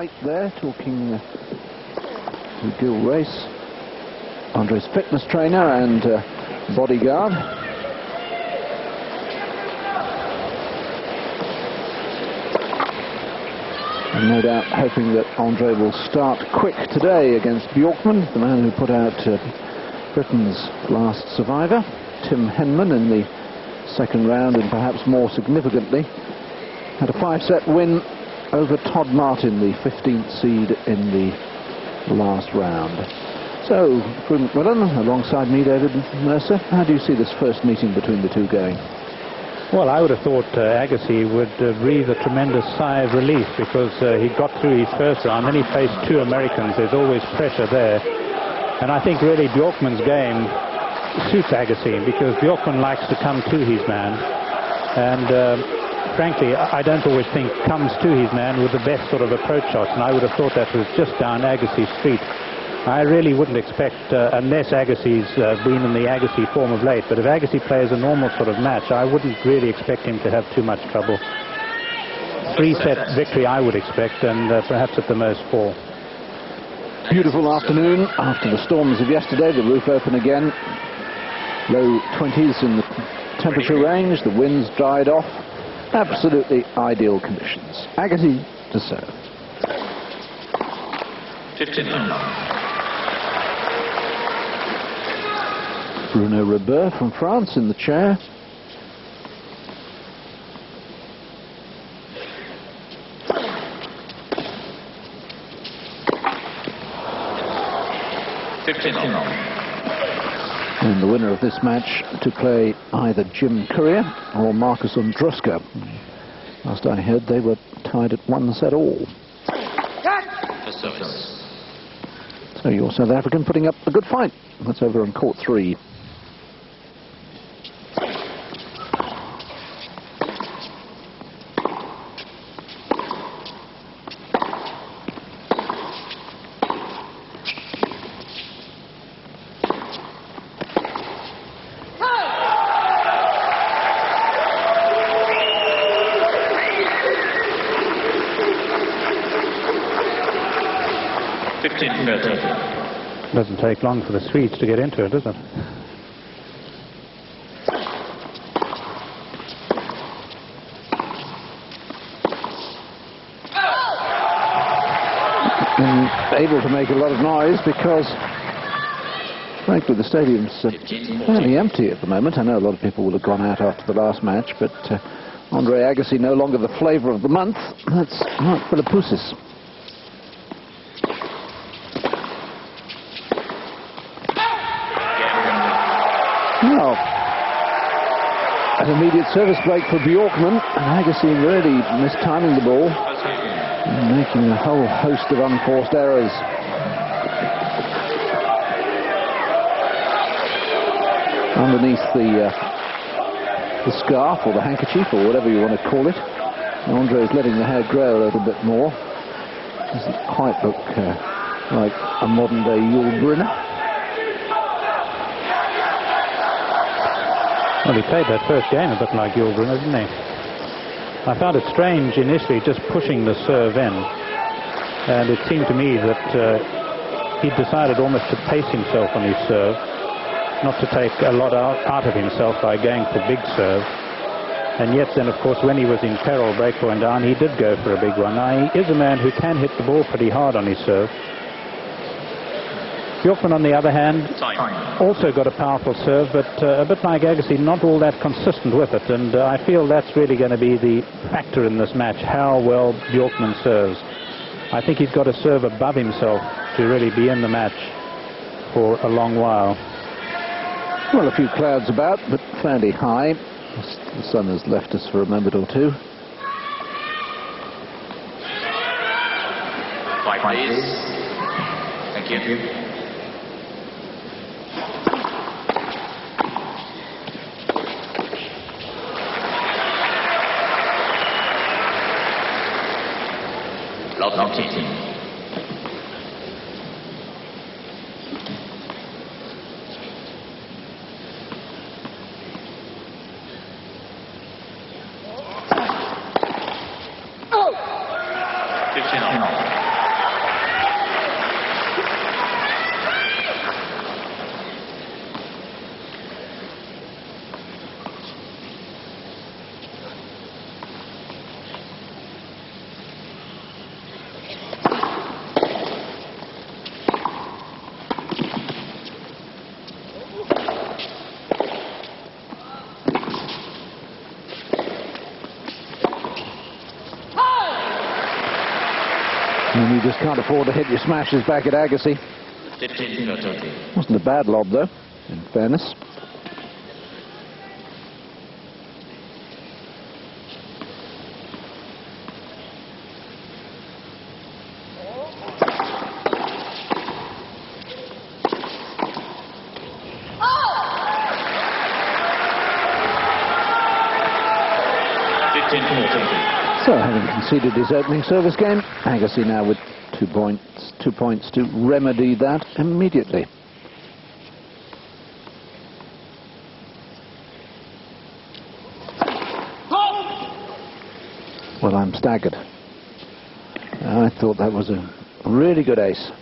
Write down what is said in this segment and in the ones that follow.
Right there, talking to Gil Race, Andre's fitness trainer and bodyguard. And no doubt hoping that Andre will start quick today against Bjorkman, the man who put out Britain's last survivor, Tim Henman, in the second round, and perhaps more significantly, had a 5-set win over Todd Martin, the 15th seed in the last round. So, Prudent McMillan, alongside me, David Mercer. How do you see this first meeting between the two going? Well, I would have thought Agassi would breathe a tremendous sigh of relief, because he got through his first round, then he faced two Americans. There's always pressure there. And I think really Bjorkman's game suits Agassi, because Bjorkman likes to come to his man. And frankly, I don't always think comes to his man with the best sort of approach shots. And I would have thought that was just down Agassi's street. I really wouldn't expect, unless Agassi's been in the Agassi form of late, but if Agassi plays a normal sort of match, I wouldn't really expect him to have too much trouble. 3-set victory I would expect, and perhaps at the most 4. Beautiful afternoon after the storms of yesterday. The roof open again. Low 20s in the temperature range. The winds dried off. Absolutely ideal conditions. Agassi to serve. 15. Bruno Rebeur from France in the chair. And the winner of this match to play either Jim Courier or Marcus Ondruska. Last I heard, they were tied at 1 set all. So your South African putting up a good fight. That's over on court 3. Doesn't take long for the Swedes to get into it, does it? And able to make a lot of noise because, frankly, the stadium's fairly empty at the moment. I know a lot of people will have gone out after the last match, but Andre Agassi no longer the flavour of the month. That's Mark Philippoussis. Now, an immediate service break for Bjorkman, and Agassi really mistiming the ball and making a whole host of unforced errors. Underneath the scarf or the handkerchief or whatever you want to call it, Andre is letting the hair grow a little bit more. Doesn't quite look like a modern-day Yul Brynner. Well, he played that first game a bit like Yul Brynner, didn't he? I found it strange initially just pushing the serve in, and it seemed to me that he decided almost to pace himself on his serve, not to take a lot out of himself by going for big serve. And yet then, of course, when he was in peril, break going down, he did go for a big one. Now, he is a man who can hit the ball pretty hard on his serve. Bjorkman, on the other hand, also got a powerful serve, but a bit like Agassi, not all that consistent with it. And I feel that's really going to be the factor in this match, how well Bjorkman serves. I think he's got to serve above himself to really be in the match for a long while. Well, a few clouds about, but fairly high. The sun has left us for a moment or two. Please. Thank you. Lot 15. Oh! 15 all. And you just can't afford to hit your smashes back at Agassi. 15-30. Wasn't a bad lob, though, in fairness. So, having conceded his opening service game, Agassi now with 2 points to remedy that immediately. Well, I'm staggered. I thought that was a really good ace.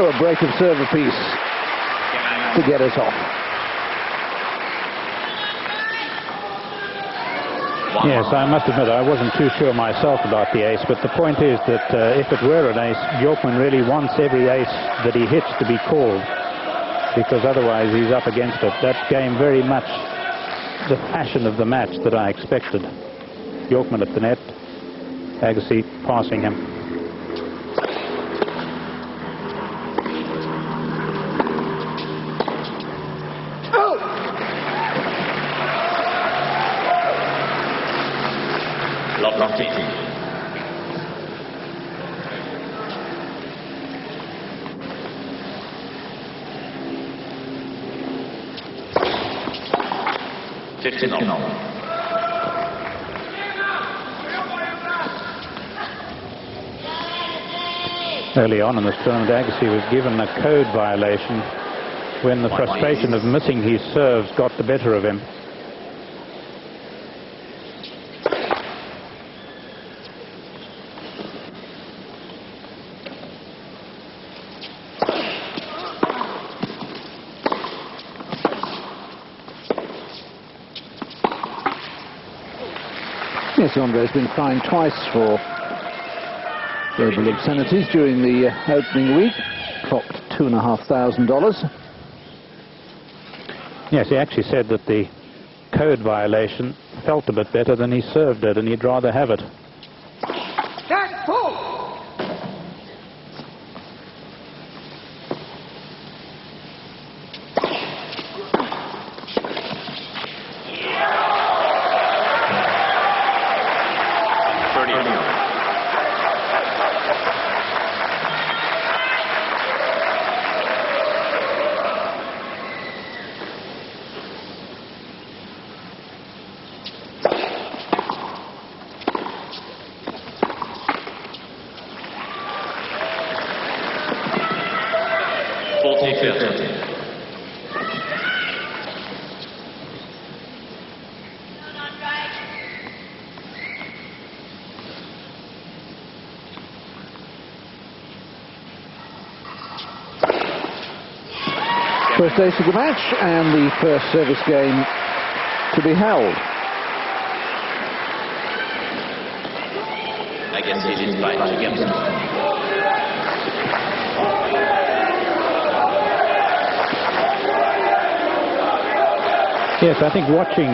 A break of serve apiece to get us off. Yes, I must admit I wasn't too sure myself about the ace, but the point is that if it were an ace, Bjorkman really wants every ace that he hits to be called, because otherwise he's up against it. That game very much the fashion of the match that I expected. Bjorkman at the net, Agassi passing him. Love 18. Early on in this tournament, Agassi was given a code violation when the frustration of missing his serves got the better of him. Yes, Andre's been fined twice for verbal obscenities during the opening week, clocked $2,500. Yes, he actually said that the code violation felt a bit better than he served it, and he'd rather have it. First ace of the match and the first service game to be held. I guess it is by against. Yes, I think watching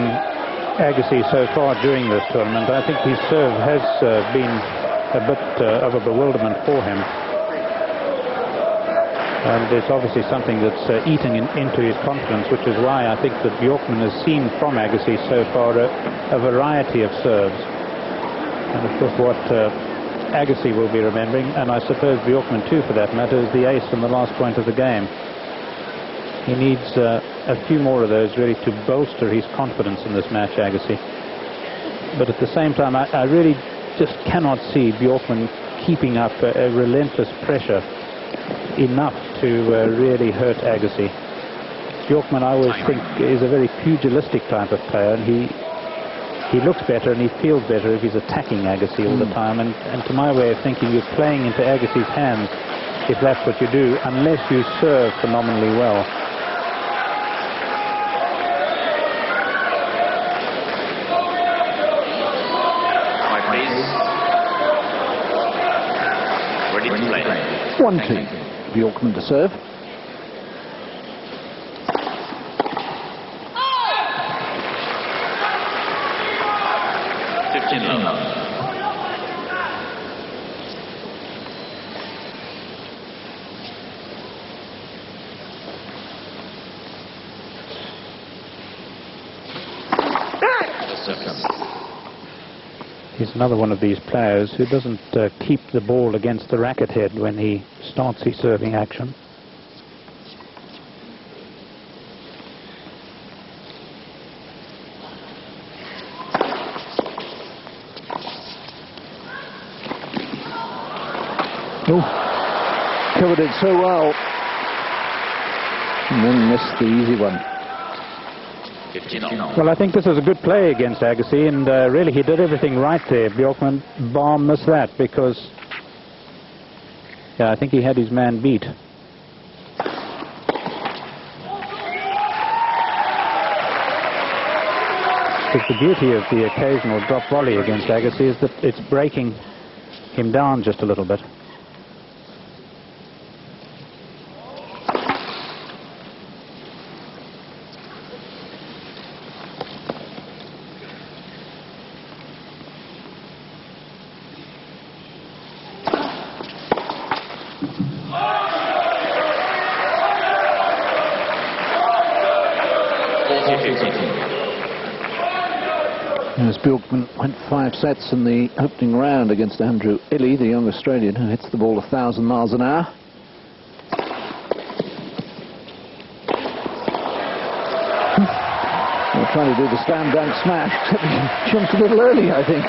Agassi so far during this tournament, I think his serve has been a bit of a bewilderment for him. And it's obviously something that's eating into his confidence, which is why I think that Bjorkman has seen from Agassi so far a variety of serves. And of course what Agassi will be remembering, and I suppose Bjorkman too for that matter, is the ace in the last point of the game. He needs a few more of those really to bolster his confidence in this match, Agassi. But at the same time, I really just cannot see Bjorkman keeping up a relentless pressure enough to really hurt Agassi. Bjorkman, I always think, is a very pugilistic type of player, and he looks better and he feels better if he's attacking Agassi all the time. And to my way of thinking, you're playing into Agassi's hands if that's what you do, unless you serve phenomenally well. Ready to play. 1-2. Bjorkman to serve. He's another one of these players who doesn't keep the ball against the racket head when he starts his serving action. Oh, covered it so well. And then missed the easy one. Well, I think this is a good play against Agassi, and really he did everything right there. Bjorkman bar missed that because, yeah, I think he had his man beat. Because the beauty of the occasional drop volley against Agassi is that it's breaking him down just a little bit. As Bjorkman went 5 sets in the opening round against Andrew Illey, the young Australian who hits the ball 1,000 miles an hour. They're trying to do the slam dunk smash, except he jumped a little early, I think.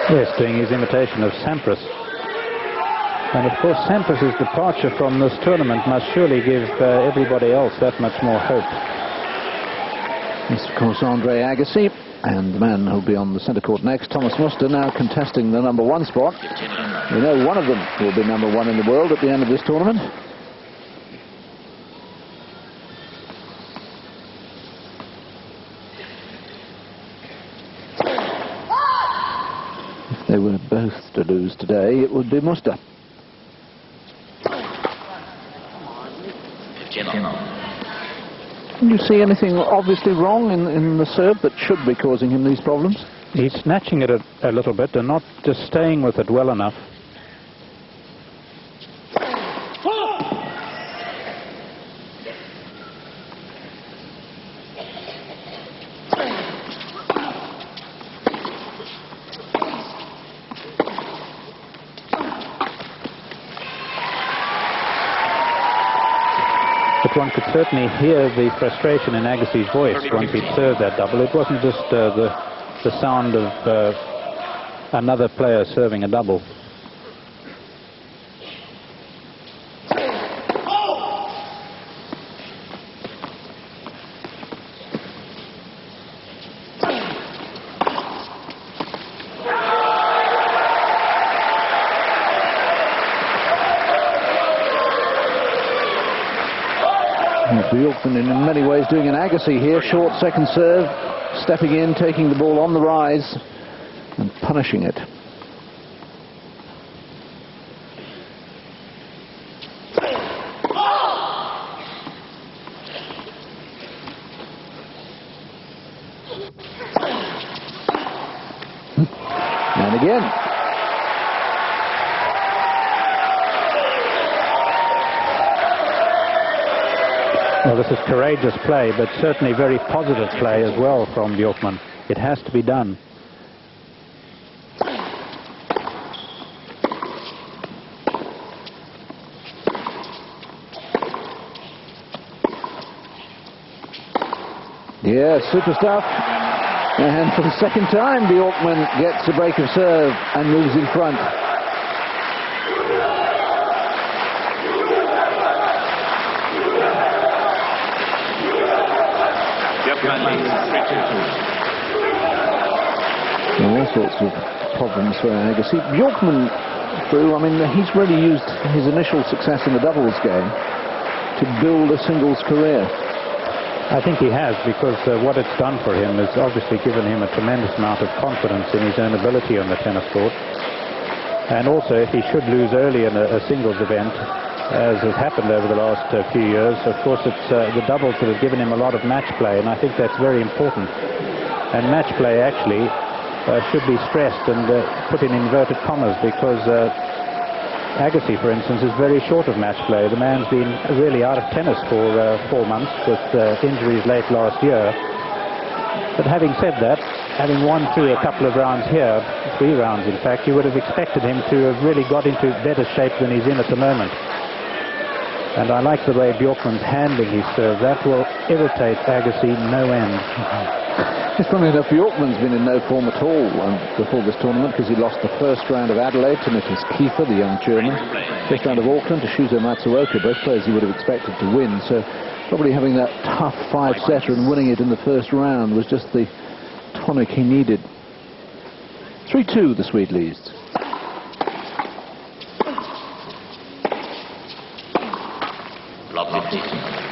Yes, doing his imitation of Sampras. And of course Sampras's departure from this tournament must surely give everybody else that much more hope. Yes, of course, Andre Agassi, and the man who'll be on the centre court next, Thomas Muster, now contesting the #1 spot. We know one of them will be #1 in the world at the end of this tournament. If they were both to lose today, it would be Muster. Do you see anything obviously wrong in the serve that should be causing him these problems? He's snatching it a little bit and not just staying with it well enough. But one could certainly hear the frustration in Agassi's voice once he'd served that double. It wasn't just the sound of another player serving a double. Bjorkman in many ways doing an Agassi here, short second serve, stepping in, taking the ball on the rise and punishing it. And again. Well, this is courageous play, but certainly very positive play as well from Bjorkman. It has to be done. Yeah, super stuff. And for the second time, Bjorkman gets a break of serve and moves in front. All sorts of problems for Agassi. Bjorkman, through, I mean, he's really used his initial success in the doubles game to build a singles career. I think he has, because what it's done for him is obviously given him a tremendous amount of confidence in his own ability on the tennis court. And also, if he should lose early in a singles event, as has happened over the last few years, of course it's the doubles that have given him a lot of match play, and I think that's very important. And match play actually should be stressed and put in inverted commas, because Agassi, for instance, is very short of match play. The man's been really out of tennis for 4 months with injuries late last year. But having said that, having won through a couple of rounds here, 3 rounds in fact, you would have expected him to have really got into better shape than he's in at the moment. And I like the way Bjorkman's handling his serve. That will irritate Agassi no end. It's funny enough, Bjorkman's been in no form at all before this tournament, because he lost the first round of Adelaide to Nicholas Kiefer, the young German. First round of Auckland to Shuzo Matsuoka, both players he would have expected to win. So probably having that tough 5-setter and winning it in the first round was just the tonic he needed. 3-2 the Swede leads. Block 15.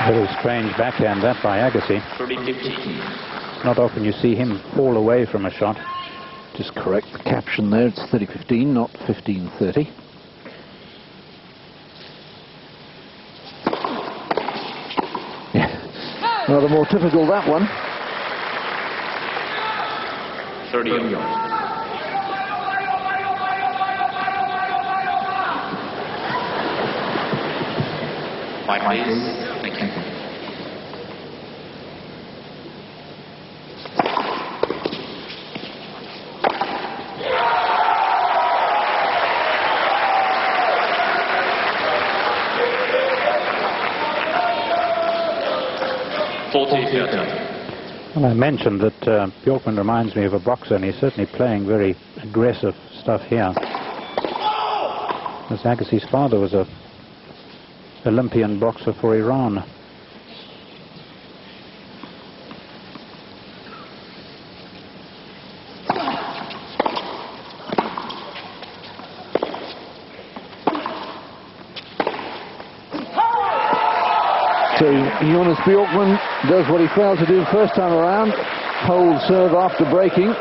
Very strange backhand that by Agassi. Not often you see him fall away from a shot. Just correct the caption there, it's 30-15, not 15-30. Yeah, rather more typical, that one. 30. White, please. Thank you. Well, I mentioned that Bjorkman reminds me of a boxer, and he's certainly playing very aggressive stuff here. As Agassi's father was a Olympian boxer for Iran. So Jonas Bjorkman does what he failed to do first time around, hold serve after breaking. The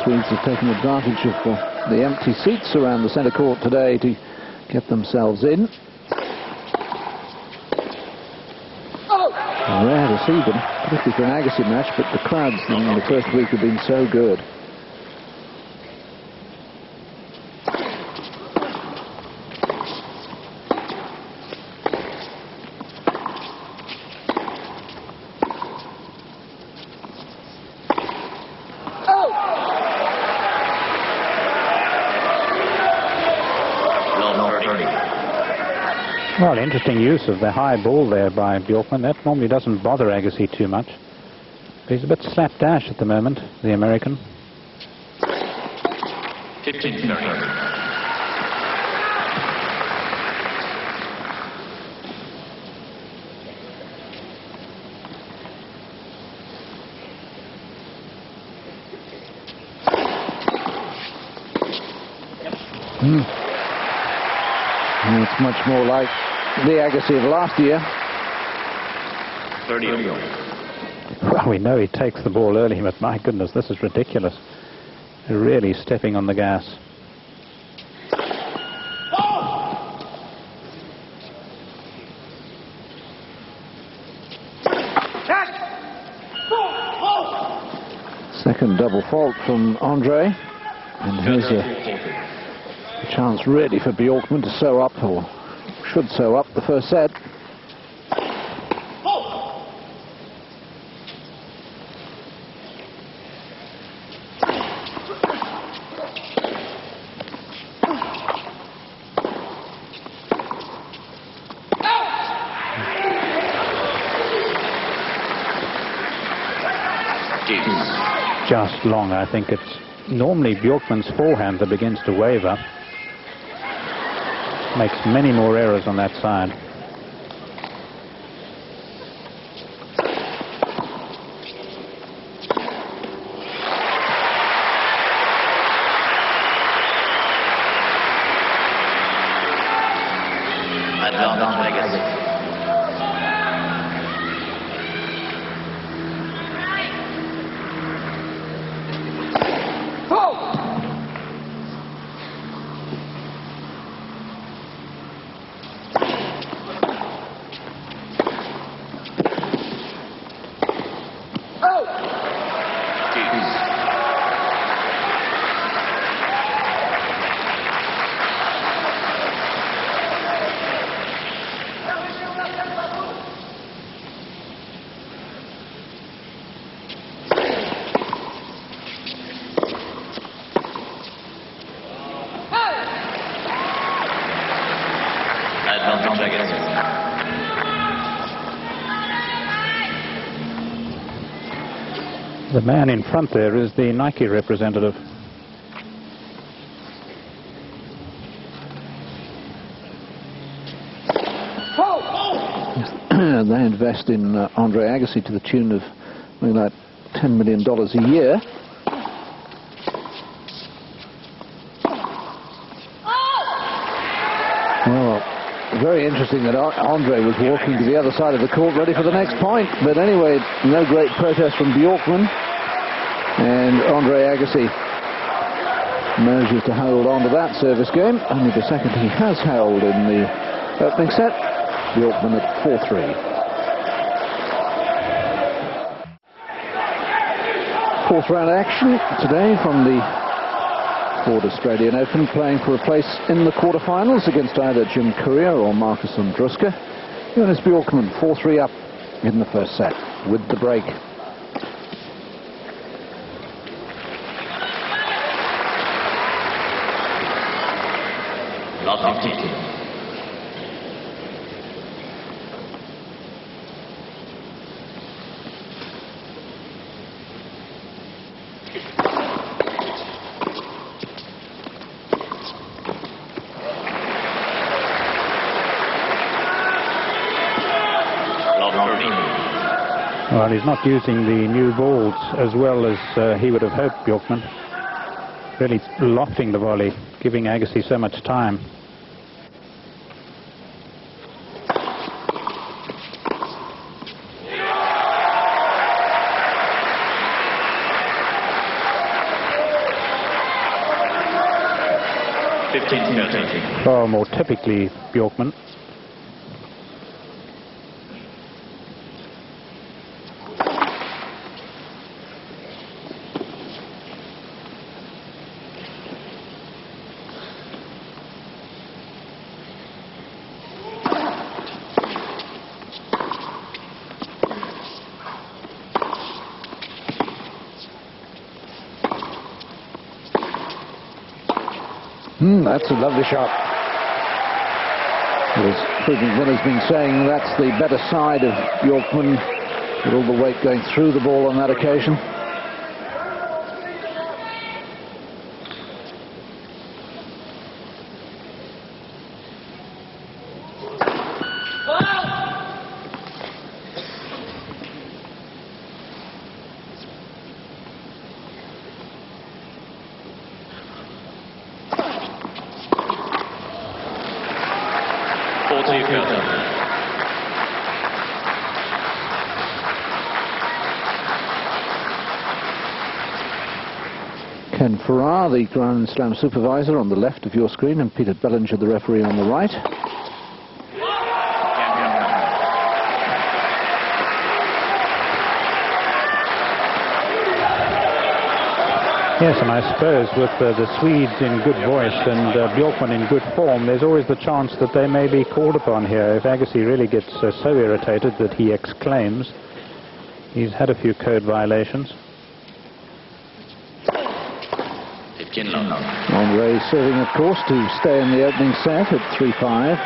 Swedes have taken advantage of the empty seats around the centre court today to get themselves in. Rare to see them, particularly for an Agassi match, but the crowds in the first week have been so good. Well, interesting use of the high ball there by Bjorkman. That normally doesn't bother Agassi too much. But he's a bit slapdash at the moment, the American. 15-30. It's much more like the Agassi of last year. 30. Well, we know he takes the ball early, but my goodness, this is ridiculous. Really stepping on the gas. Second double fault from Andre. And here's a chance really for Bjorkman to sew up, or should sew up, the first set. Deuce. Just long. I think it's normally Bjorkman's forehand that begins to waver. Makes many more errors on that side. Advantage Agassi. The man in front there is the Nike representative. They invest in Andre Agassi to the tune of something like $10 million a year. Well, very interesting that Andre was walking to the other side of the court ready for the next point. But anyway, no great protest from Bjorkman. And Andre Agassi manages to hold on to that service game. Only the second he has held in the opening set. Bjorkman at 4-3. Fourth round action today from the Ford Australian Open, playing for a place in the quarterfinals against either Jim Courier or Marcus Andruska. Jonas Bjorkman 4-3 up in the first set with the break. Love 15. Well, he's not using the new balls as well as he would have hoped, Bjorkman. Really lofting the volley, giving Agassi so much time. Oh, more typically Bjorkman. That's a lovely shot. As Prudent Winner's been saying, that's the better side of Bjorkman, with all the weight going through the ball on that occasion. Ken Farrar, the Grand Slam supervisor, on the left of your screen, and Peter Bellinger, the referee, on the right. Yes, and I suppose with the Swedes in good voice and Bjorkman in good form, there's always the chance that they may be called upon here. If Agassi really gets so irritated that he exclaims, he's had a few code violations. Andre serving, of course, to stay in the opening set at 3-5.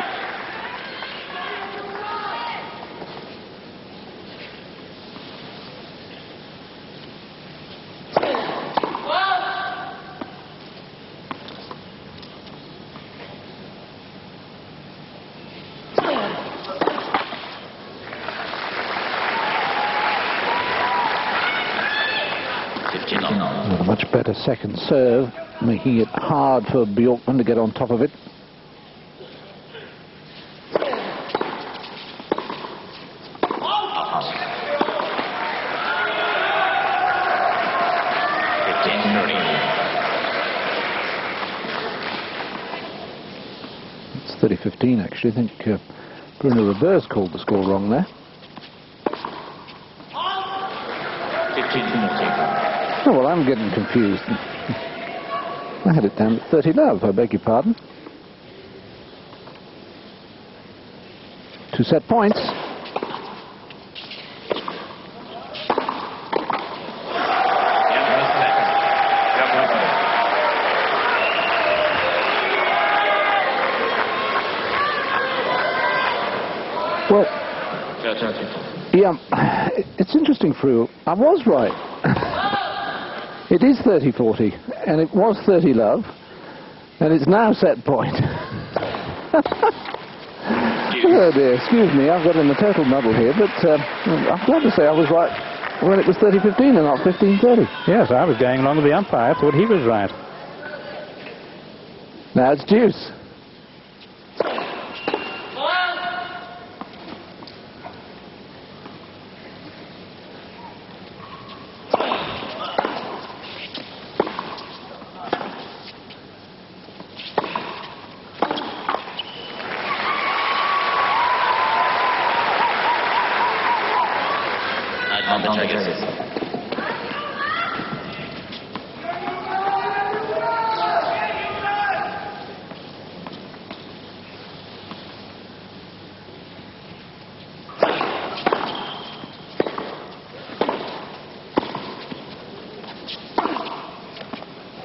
much better second serve, making it hard for Bjorkman to get on top of it. It's 30-15 actually. I think Bruno Reverse called the score wrong there. Oh, well, I'm getting confused. I had it down at 30 love, I beg your pardon. 2 set points. Well, yeah, it's interesting, Frew. I was right. It is 30-40, and it was 30 love, and it's now set point. Oh dear, excuse me, I've got in a total muddle here, but I'm glad to say I was right when it was 30-15 and not 15-30. Yes, I was going along with the umpire. I thought he was right. Now it's deuce.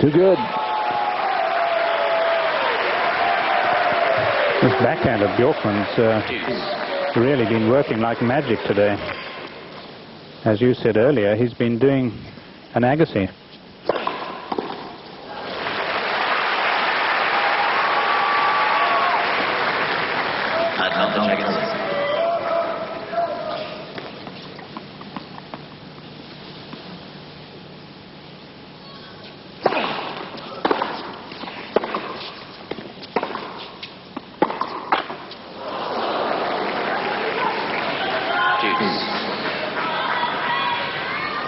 Too good. This backhand of Bjorkman's really been working like magic today. As you said earlier, he's been doing an Agassi.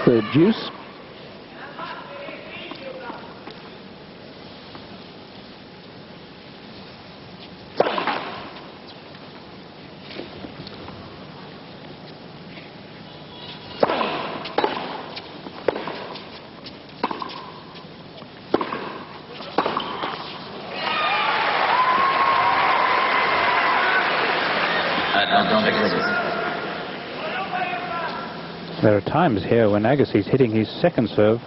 Third deuce. There are times here when Agassi's hitting his second serve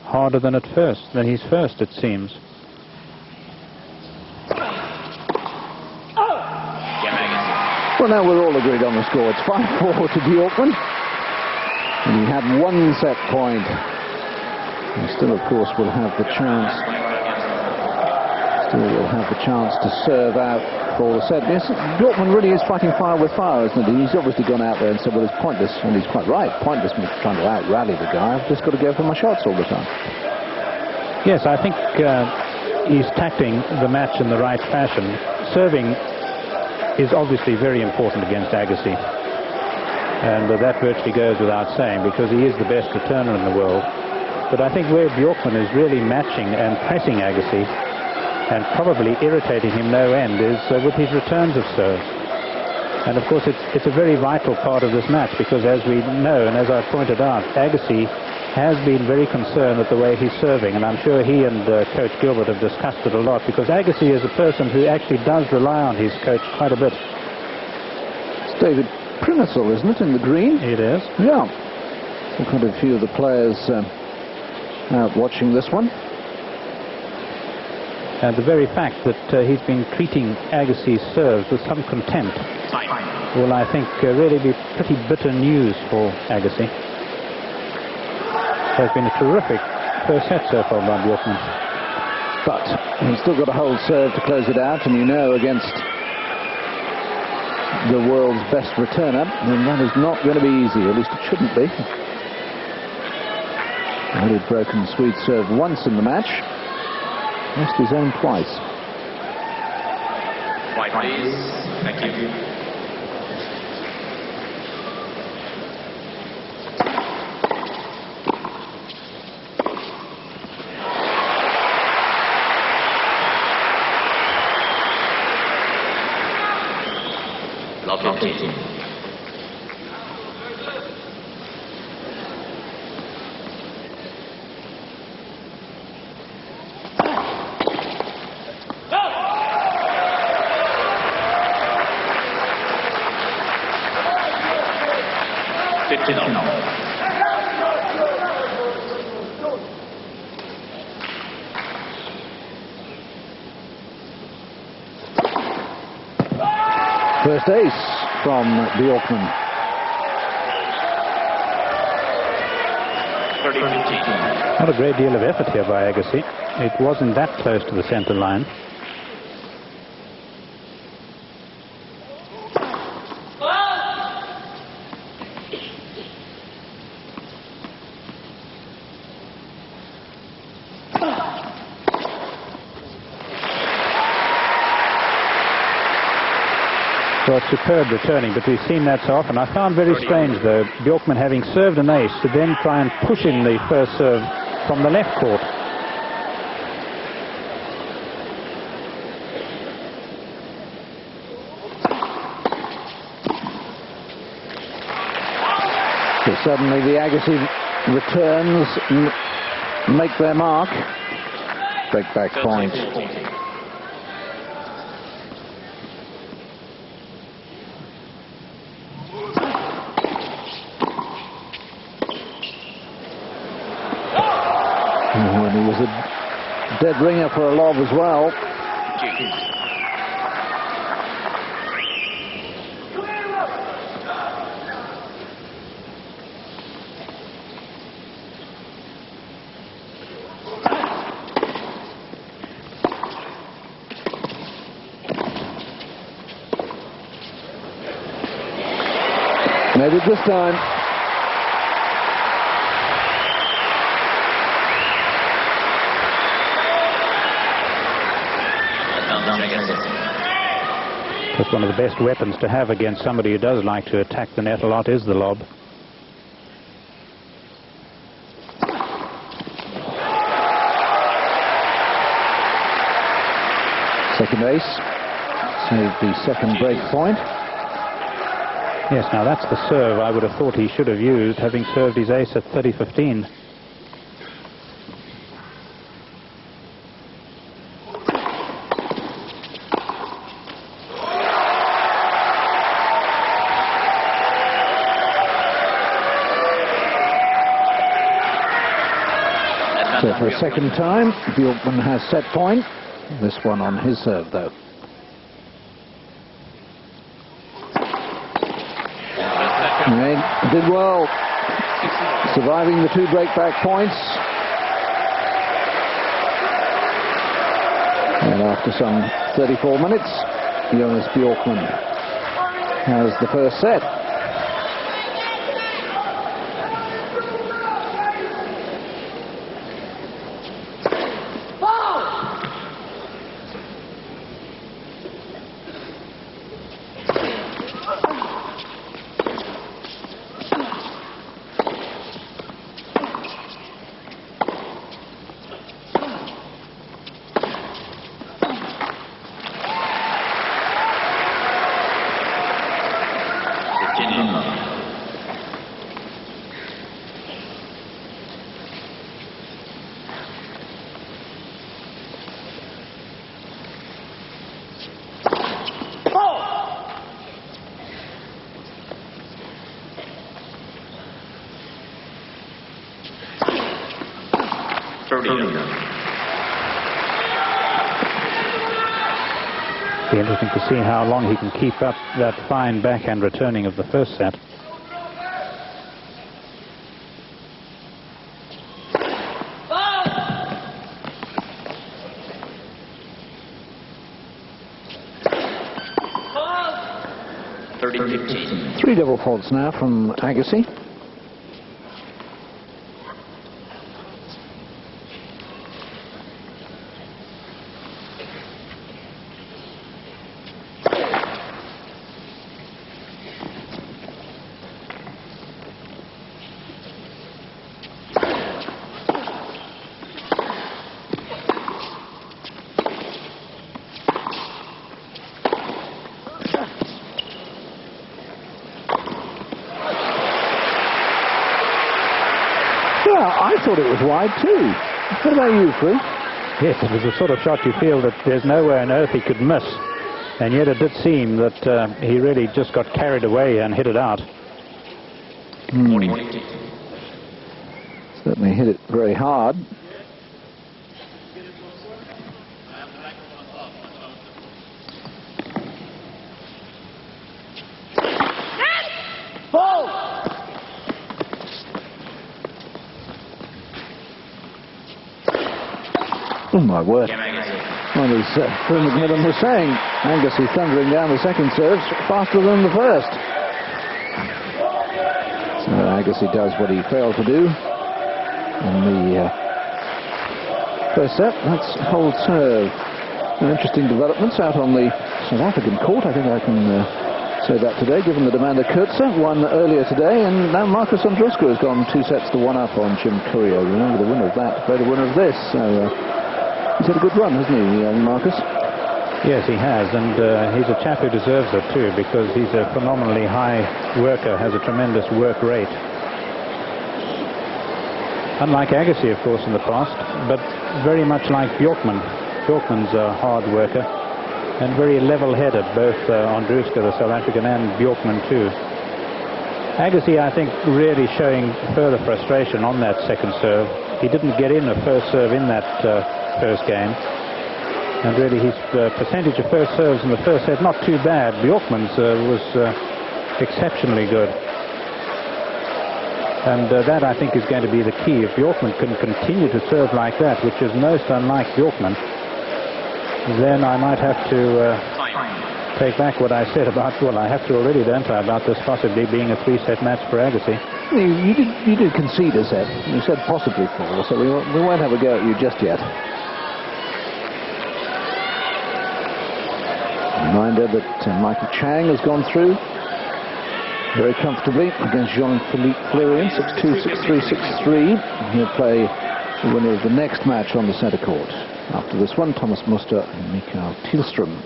harder than his first, it seems. Well, now we're all agreed on the score. It's 5-4 to Bjorkman. And he had 1 set point. And still, of course, will have the chance. Still will have the chance to serve out for the set. Yes, Bjorkman really is fighting fire with fire, isn't he? He's obviously gone out there and said, well, it's pointless, and he's quite right. Pointless me trying to out-rally the guy. I've just got to go for my shots all the time. Yes, I think he's tacting the match in the right fashion. Serving is obviously very important against Agassi. And that virtually goes without saying, because he is the best returner in the world. But I think where Bjorkman is really matching and pressing Agassi, and probably irritating him no end, is with his returns of serve. And of course it's a very vital part of this match, because as we know, and as I pointed out, Agassi has been very concerned with the way he's serving, and I'm sure he and Coach Gilbert have discussed it a lot, because Agassi is a person who actually does rely on his coach quite a bit. It's David Prinisel, isn't it, in the green? It is. Yeah. Quite a few of the players out watching this one. And the very fact that he's been treating Agassi's serves with some contempt will, I think, really be pretty bitter news for Agassi. Has been a terrific first set so far by Bjorkman. But he's still got a hold serve to close it out, and you know, against the world's best returner, then that is not going to be easy, at least it shouldn't be. Only broken Swede serve once in the match. Missed his own twice. White, please. Thank you. Love 15. First ace from Bjorkman. Not a great deal of effort here by Agassi. It wasn't that close to the center line. Well, superb returning, but we've seen that so often. I found very strange, though, Bjorkman having served an ace to then try and push in the first serve from the left court. So suddenly the Agassi returns make their mark. Breakback point. And he was a dead ringer for a lob as well. Made it this time. Just one of the best weapons to have against somebody who does like to attack the net a lot is the lob. Second ace. Saved the second break point. Yes, now that's the serve I would have thought he should have used, having served his ace at 30-15. So for a second time, Bjorkman has set point. This one on his serve, though. Did well, surviving the two breakback points. And after some 34 minutes, Jonas Bjorkman has the first set. Be interesting to see how long he can keep up that fine backhand returning of the first set. Three double faults now from Agassi. I thought it was wide too. What about you, Free? Yes, it was the sort of shot you feel that there's nowhere on earth he could miss. And yet it did seem that he really just got carried away and hit it out. Certainly hit it very hard. Oh my word. Well, as Phil McMillan was saying, Agassi thundering down the second serves faster than the first. So Agassi does what he failed to do in the first set. That's hold serve. Interesting developments out on the South African court. I think I can say that today, given that Amanda Kurtzer won earlier today, and now Marcus Andruscu has gone 2-1 up on Jim Courier. Remember the winner of that, play the winner of this. So he's had a good run, hasn't he, Marcus? Yes, he has, and he's a chap who deserves it too, because he's a phenomenally high worker, has a tremendous work rate. Unlike Agassi, of course, in the past, but very much like Bjorkman. Bjorkman's a hard worker and very level-headed, both Andruscu, the South African, and Bjorkman too. Agassi, I think, really showing further frustration on that second serve. He didn't get in a first serve in that first game, and really his percentage of first serves in the first set not too bad. Bjorkman's was exceptionally good, and that I think is going to be the key. If Bjorkman can continue to serve like that, which is most unlike Bjorkman, then I might have to take back what I said about, well, I have to already, don't I, about this possibly being a 3-set match for Agassi. You did concede a set. You said possibly 4, so we won't have a go at you just yet. Reminder that Michael Chang has gone through very comfortably against Jean-Philippe Fleurien, 6-2, 6-3, 6-3. He'll play the winner of the next match on the centre court. After this one, Thomas Muster and Mikael Tillström.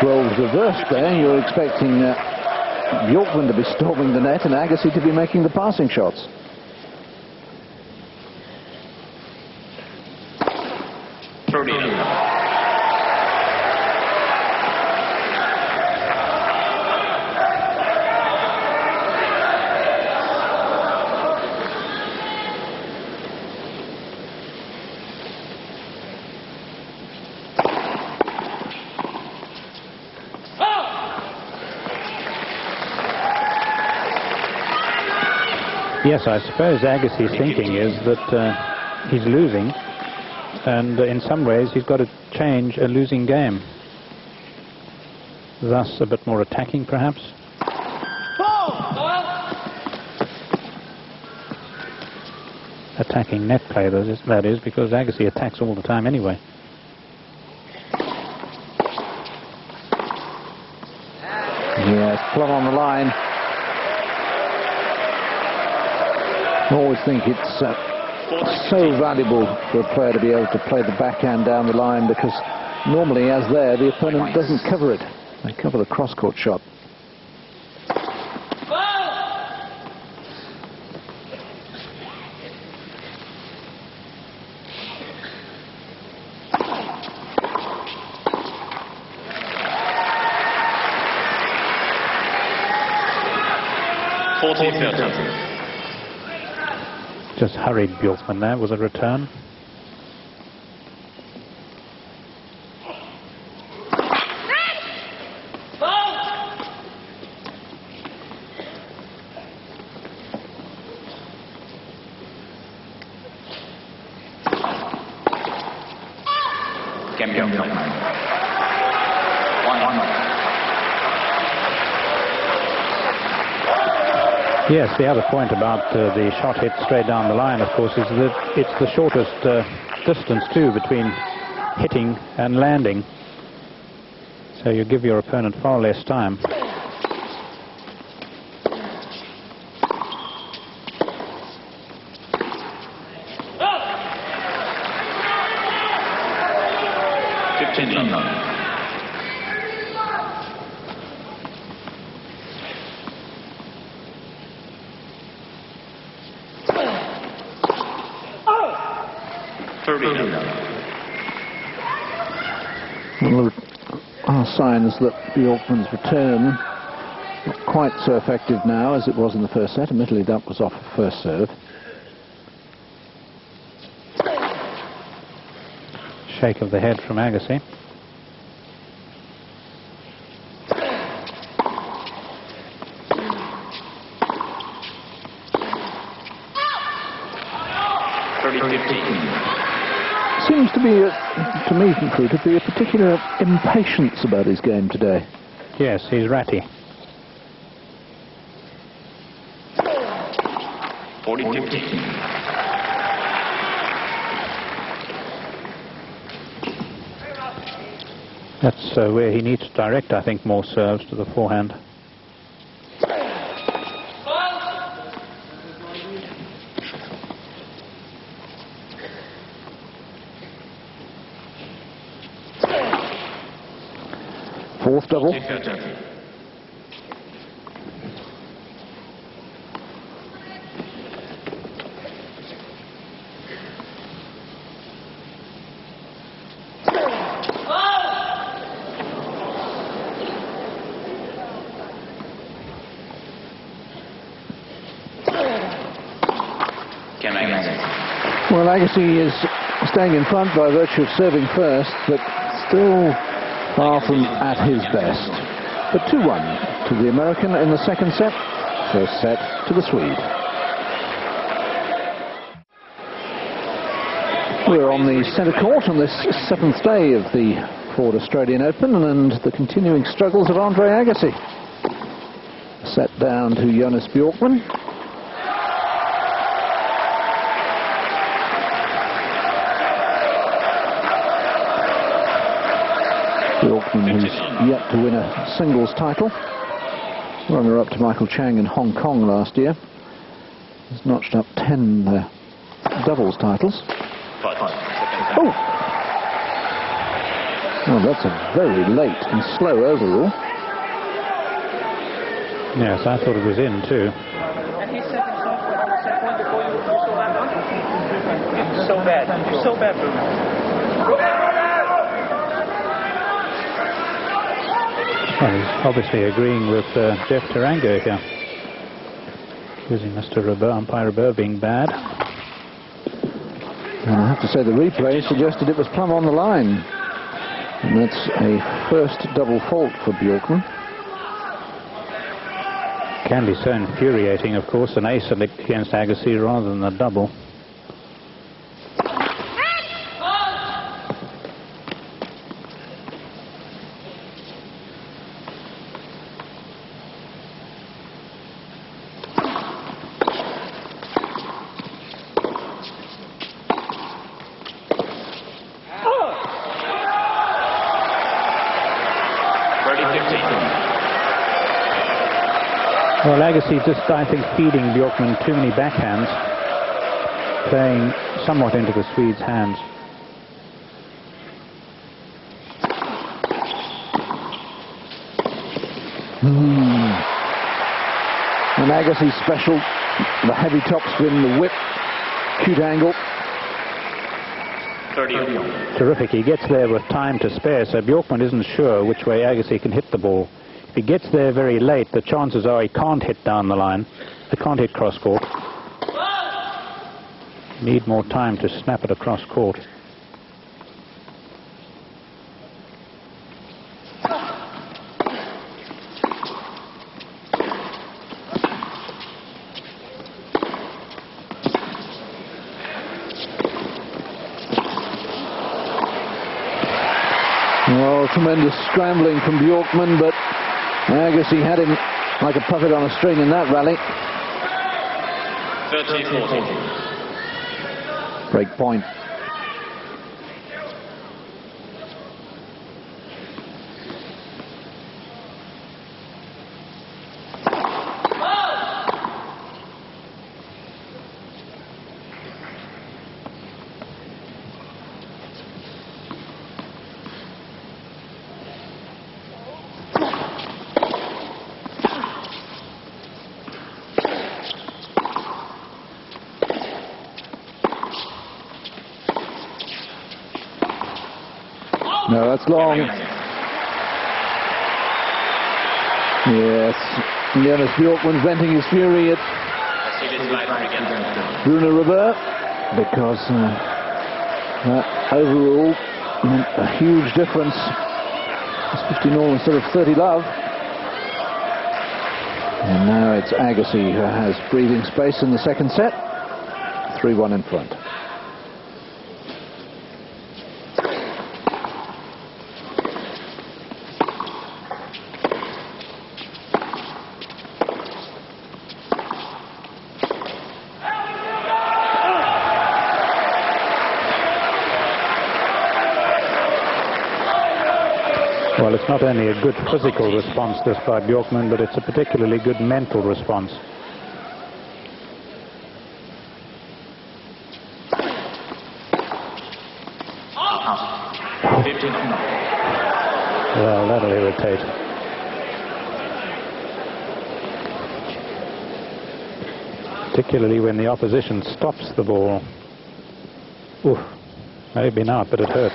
Roles reversed there. You're expecting Bjorkman to be storming the net and Agassi to be making the passing shots. Yes, I suppose Agassi's thinking is that he's losing, and in some ways he's got to change a losing game. Thus a bit more attacking, perhaps. Attacking net play, that is, because Agassi attacks all the time anyway. Yes, plumb on the line. I always think it's so valuable for a player to be able to play the backhand down the line, because normally, as there, the opponent doesn't cover it. They cover the cross-court shot. Just hurried Bjorkman there. Was a return. Yes, the other point about the shot hit straight down the line, of course, is that it's the shortest distance, too, between hitting and landing. So you give your opponent far less time. Well, there are signs that Bjorkman's return not quite so effective now as it was in the first set. Admittedly, that was off the first serve. Shake of the head from Agassi. Seems to be, to me, to be a particular impatience about his game today. Yes, he's ratty. 40-15. That's where he needs to direct, I think, more serves to the forehand. Fourth double. Well, Agassi is staying in front by virtue of serving first, but still far from at his best. But 2-1 to the American in the second set. First set to the Swede. We're on the centre court on this 7th day of the Ford Australian Open and the continuing struggles of Andre Agassi. Set down to Jonas Bjorkman. Bjorkman, who's yet to win a singles title. Runner-up to Michael Chang in Hong Kong last year. He's notched up 10 doubles titles. Oh! Well, that's a very late and slow overall. Yes, I thought it was in too. And he said himself when I said point before you saw that one. It's so bad. You're so bad, Bruno. Well, he's obviously agreeing with Jeff Tarango here. Accusing Mr. Robert, umpire Robert, being bad. And I have to say the replay suggested it was plumb on the line. And that's a first double fault for Bjorkman. Can be so infuriating, of course, an ace against Agassi rather than a double. Well, Agassi just, I think, feeding Bjorkman too many backhands, playing somewhat into the Swede's hands. And Agassi's special, the heavy topspin, the whip, cute angle. 30. Terrific. He gets there with time to spare, so Bjorkman isn't sure which way Agassi can hit the ball. If he gets there very late, the chances are he can't hit down the line. He can't hit cross court. Need more time to snap it across court. Well, tremendous scrambling from Bjorkman, but Agassi had him like a puppet on a string in that rally. 30-40. Break point. No, that's long. Yes, Jonas Bjorkman venting his fury at Bruno Robert because that overrule meant a huge difference. It's 50-all instead of 30-love. And now it's Agassi who has breathing space in the second set. 3-1 in front. Well, it's not only a good physical response, this by Bjorkman, but it's a particularly good mental response. Well, that'll irritate. Particularly when the opposition stops the ball. Oof, maybe not, but it hurts.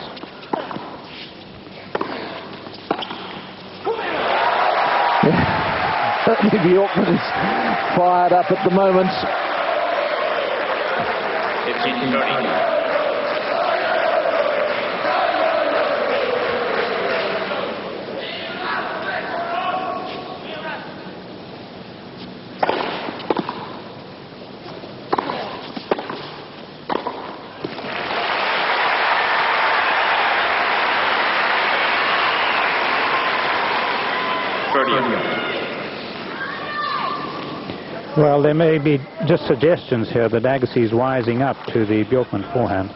Certainly Bjorkman is fired up at the moment. 15-30. Well, there may be just suggestions here that Agassi is wising up to the Bjorkman forehand.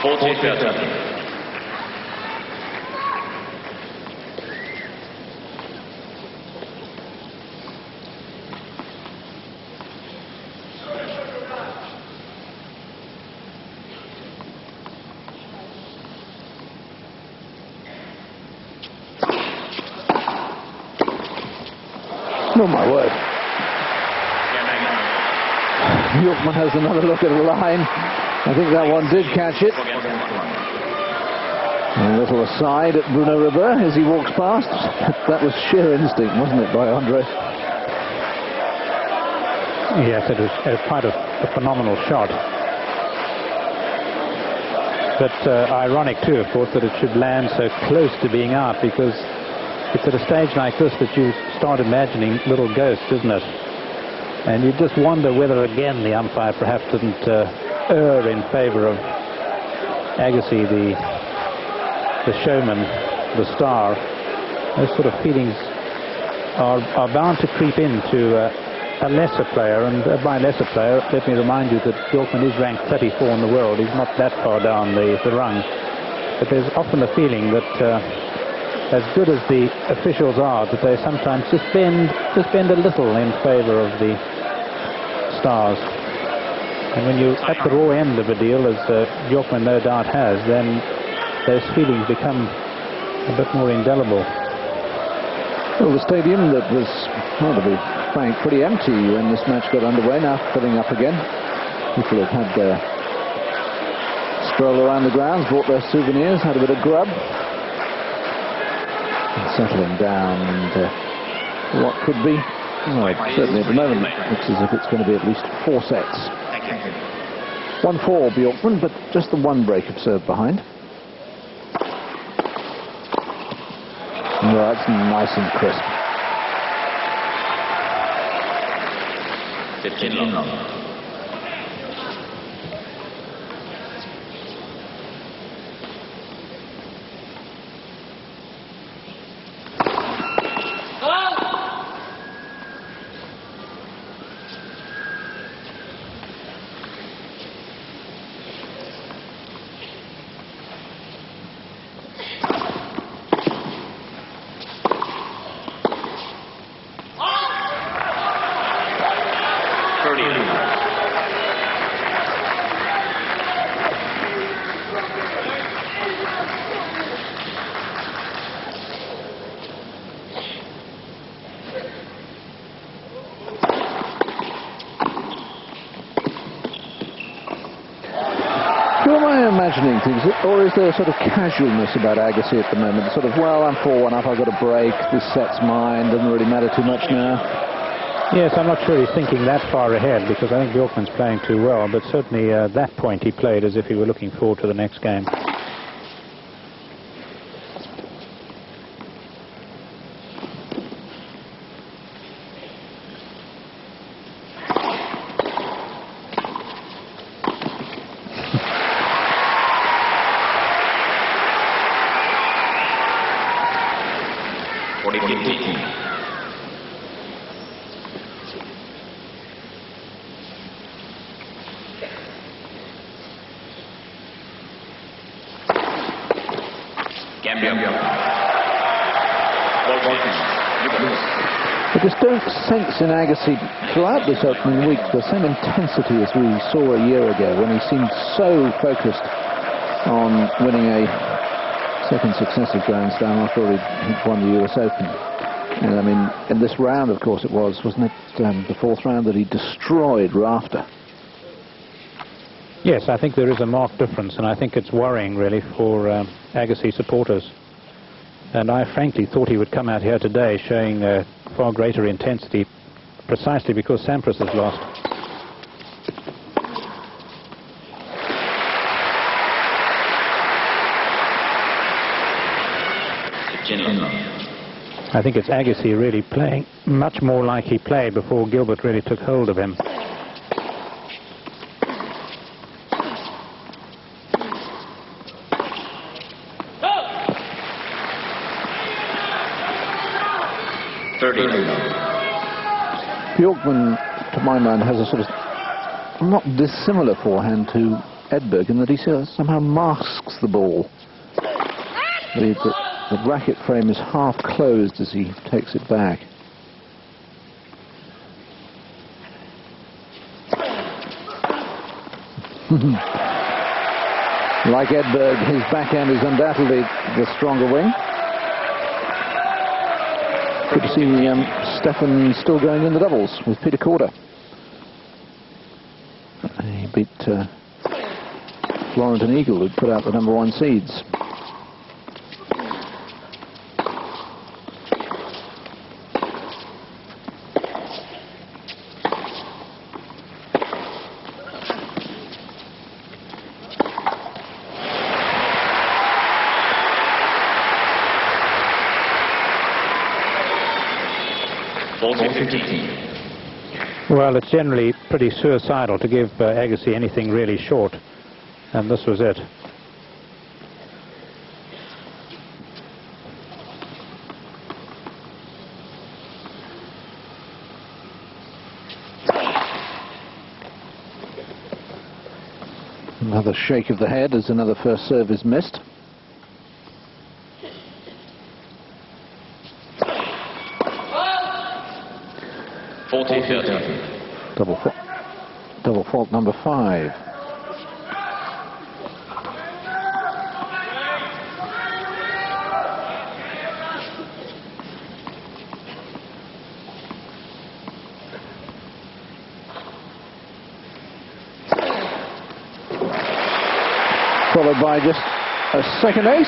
40-30. Oh my word. Bjorkman has another look at the line. I think that one did catch it. A little aside at Bruno Ribert as he walks past. That was sheer instinct, wasn't it, by Andre? Yes, it was quite a phenomenal shot. But ironic too, of course, that it should land so close to being out, because it's at a stage like this that you start imagining little ghosts, isn't it? And you just wonder whether again the umpire perhaps didn't err in favour of Agassi, the showman, the star. Those sort of feelings are bound to creep into a lesser player, and by lesser player, let me remind you that Bjorkman is ranked 34 in the world. He's not that far down the rung. But there's often a feeling that as good as the officials are, that they sometimes just bend a little in favour of the stars. And when you're at the raw end of a deal, as Bjorkman no doubt has, then those feelings become a bit more indelible. Well, the stadium that was, well, to be frank, pretty empty when this match got underway, now filling up again. People have had their stroll around the grounds, bought their souvenirs, had a bit of grub. Settling down, and what could be, certainly at the moment, looks as if it's going to be at least 4 sets. 1-4 Bjorkman, but just the one break of serve behind. No, that's nice and crisp. 15 long. Imagining things, or is there a sort of casualness about Agassi at the moment? Sort of, well, I'm 4-1 up, I've got a break, this set's mine, doesn't really matter too much now. Yes, I'm not sure he's thinking that far ahead, because I think Bjorkman's playing too well, but certainly that point he played as if he were looking forward to the next game. I just don't sense in Agassi throughout this opening week the same intensity as we saw a year ago, when he seemed so focused on winning a second successive Grand Slam after he'd won the US Open. And I mean, in this round, of course, wasn't it the 4th round that he destroyed Rafter? Yes, I think there is a marked difference, and I think it's worrying really for Agassi supporters. And I frankly thought he would come out here today showing far greater intensity, precisely because Sampras has lost. I think it's Agassi really playing much more like he played before Gilbert really took hold of him. Bjorkman, to my mind, has a sort of not dissimilar forehand to Edberg in that he somehow masks the ball. The racket frame is half closed as he takes it back. Like Edberg, his backhand is undoubtedly the stronger wing. Good to see Stefan still going in the doubles with Peter Korda. He beat Florent and Eagle, who'd put out the #1 seeds. Well, it's generally pretty suicidal to give Agassi anything really short, and this was it. Another shake of the head as another first serve is missed. Double fault number 5. Followed by just a second ace.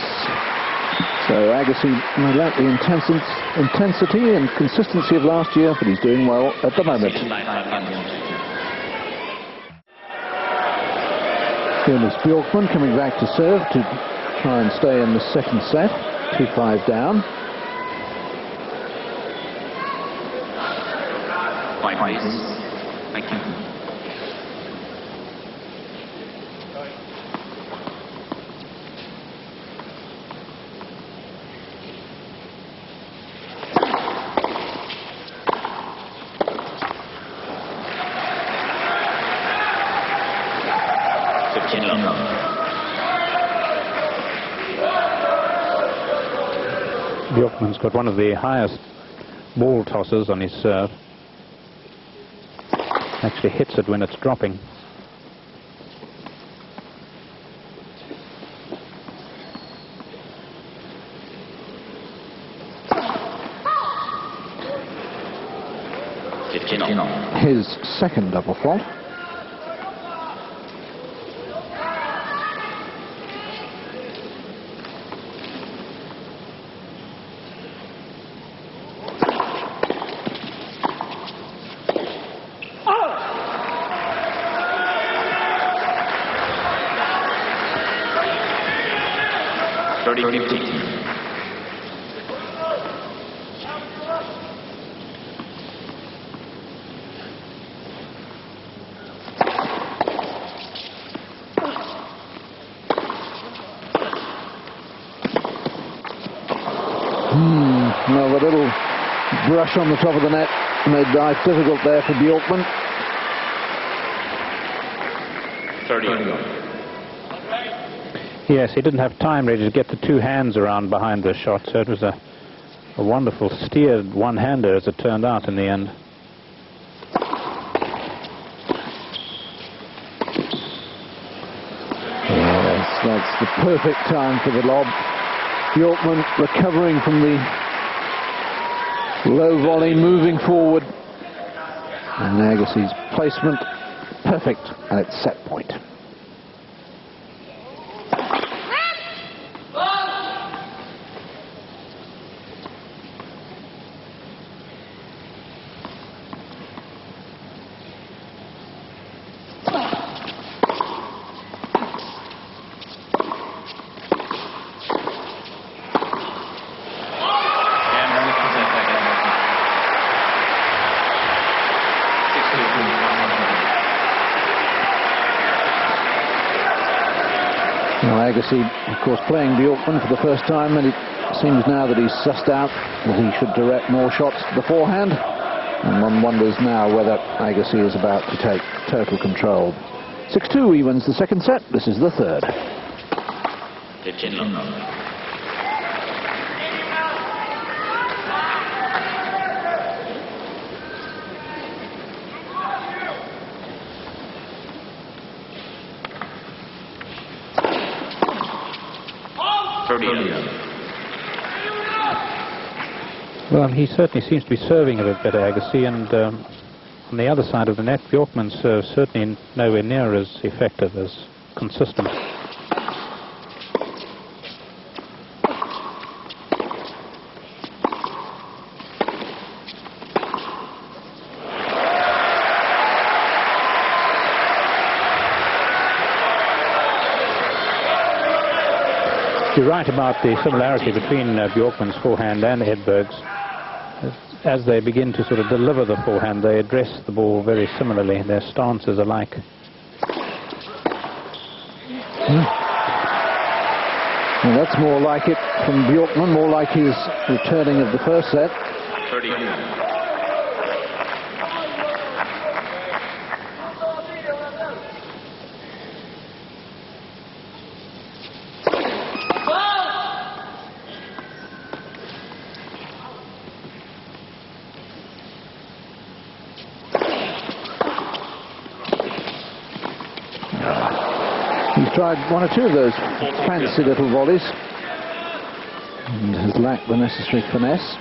So Agassi may lack the intensity and consistency of last year, but he's doing well at the moment. Jonas Bjorkman coming back to serve to try and stay in the second set. 2-5 down. Thank you. Bjorkman's got one of the highest ball tosses on his serve. Actually hits it when it's dropping. His second double fault. No, a little brush on the top of the net made life difficult there for Bjorkman. 30. Yes, he didn't have time really to get the two hands around behind the shot, so it was a wonderful steered one-hander as it turned out in the end. Yes, that's the perfect time for the lob. Bjorkman recovering from the low volley, moving forward. And Agassi's placement perfect at its set point. Agassi, of course, playing Bjorkman for the first time, and it seems now that he's sussed out that he should direct more shots to the forehand, and one wonders now whether Agassi is about to take total control. 6-2, he wins the second set. This is the third. Well, he certainly seems to be serving a bit better, Agassi, and on the other side of the net, Bjorkman's serve certainly nowhere near as effective, as consistent. You're right about the similarity between Bjorkman's forehand and Edberg's. As they begin to sort of deliver the forehand, they address the ball very similarly. Their stances are alike. Well, that's more like it from Bjorkman, more like his returning of the first set. 30. He's tried one or two of those fancy little volleys and has lacked the necessary finesse.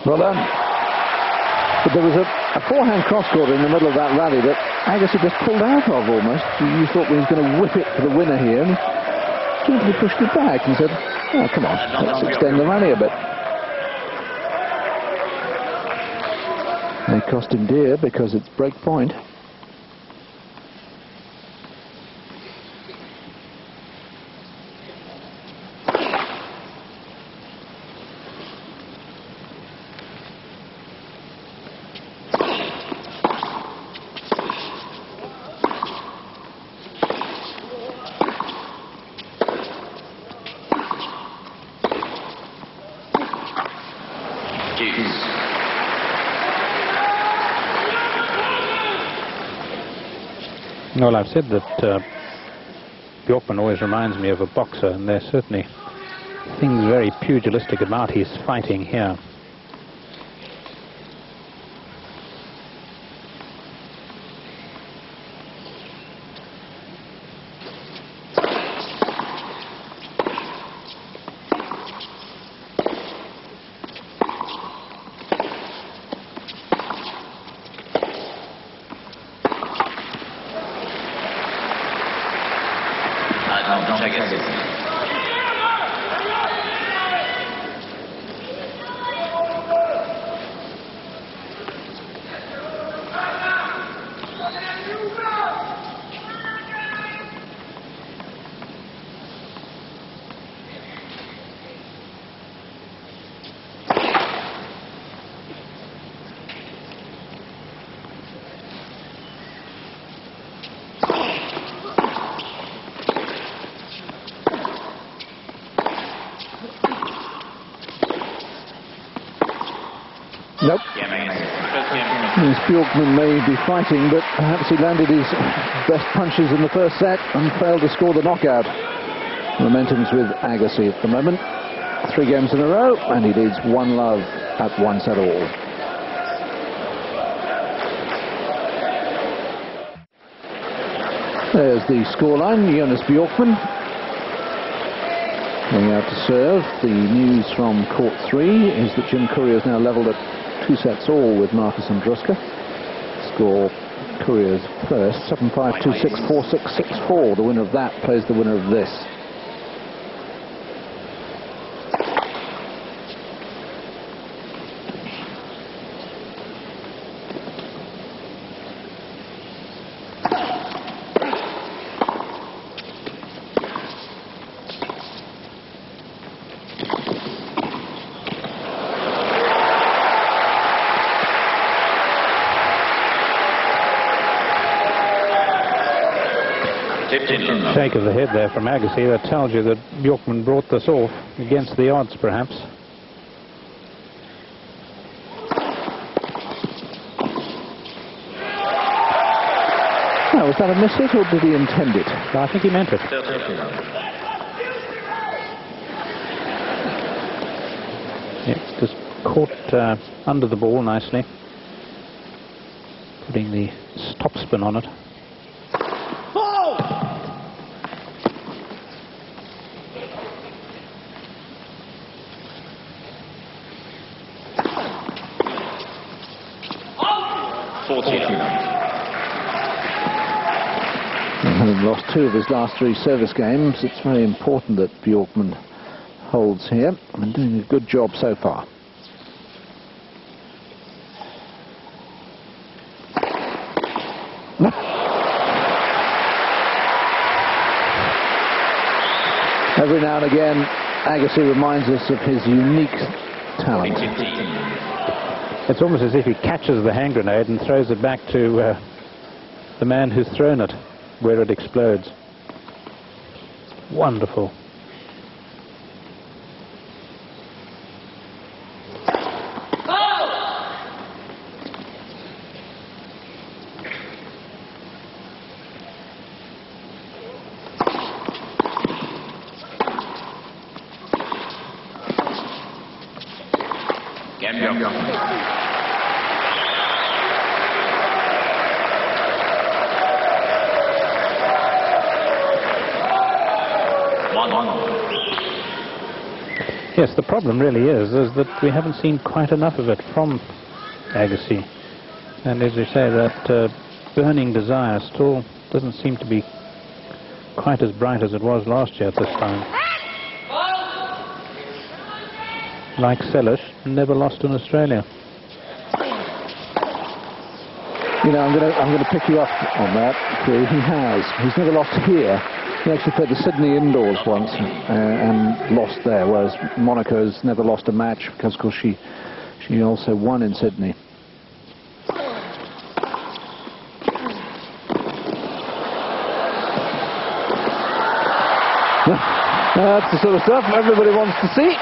Well done. But there was a forehand cross-court in the middle of that rally that Agassi just pulled out of almost. You thought he was going to whip it for the winner here, and he gently pushed it back and said, oh, come on, let's extend the rally a bit. It cost him dear because it's break point. Well, I've said that Bjorkman always reminds me of a boxer, and there's certainly things very pugilistic about his fighting here. Nope. Yes, Bjorkman may be fighting, but perhaps he landed his best punches in the first set and failed to score the knockout. Momentum's with Agassi at the moment. 3 games in a row, and he leads 1-love at 1-set-all. There's the scoreline. Jonas Bjorkman going out to serve. The news from court 3 is that Jim Courier is now levelled at 2 sets all with Marcus Andruska. Score Courier's first, 7-5, 2-6, 4-6, 6-4. The winner of that plays the winner of this. Shake of the head there from Agassi. That tells you that Bjorkman brought this off against the odds, perhaps. Now, was that a miss hit or did he intend it? I think he meant it. Yeah, just caught under the ball nicely, putting the stop spin on it. Having lost 2 of his last 3 service games, it's very important that Bjorkman holds here and doing a good job so far. Every now and again, Agassi reminds us of his unique talent. It's almost as if he catches the hand grenade and throws it back to the man who's thrown it, where it explodes. Wonderful. Yes, the problem really is that we haven't seen quite enough of it from Agassi. And as you say, that burning desire still doesn't seem to be quite as bright as it was last year at this time. Like Selish, never lost in Australia. You know, I'm going to pick you up on that. He has. He's never lost here. He actually played the Sydney indoors once and lost there, whereas Monica has never lost a match because, of course, she also won in Sydney. That's the sort of stuff everybody wants to see.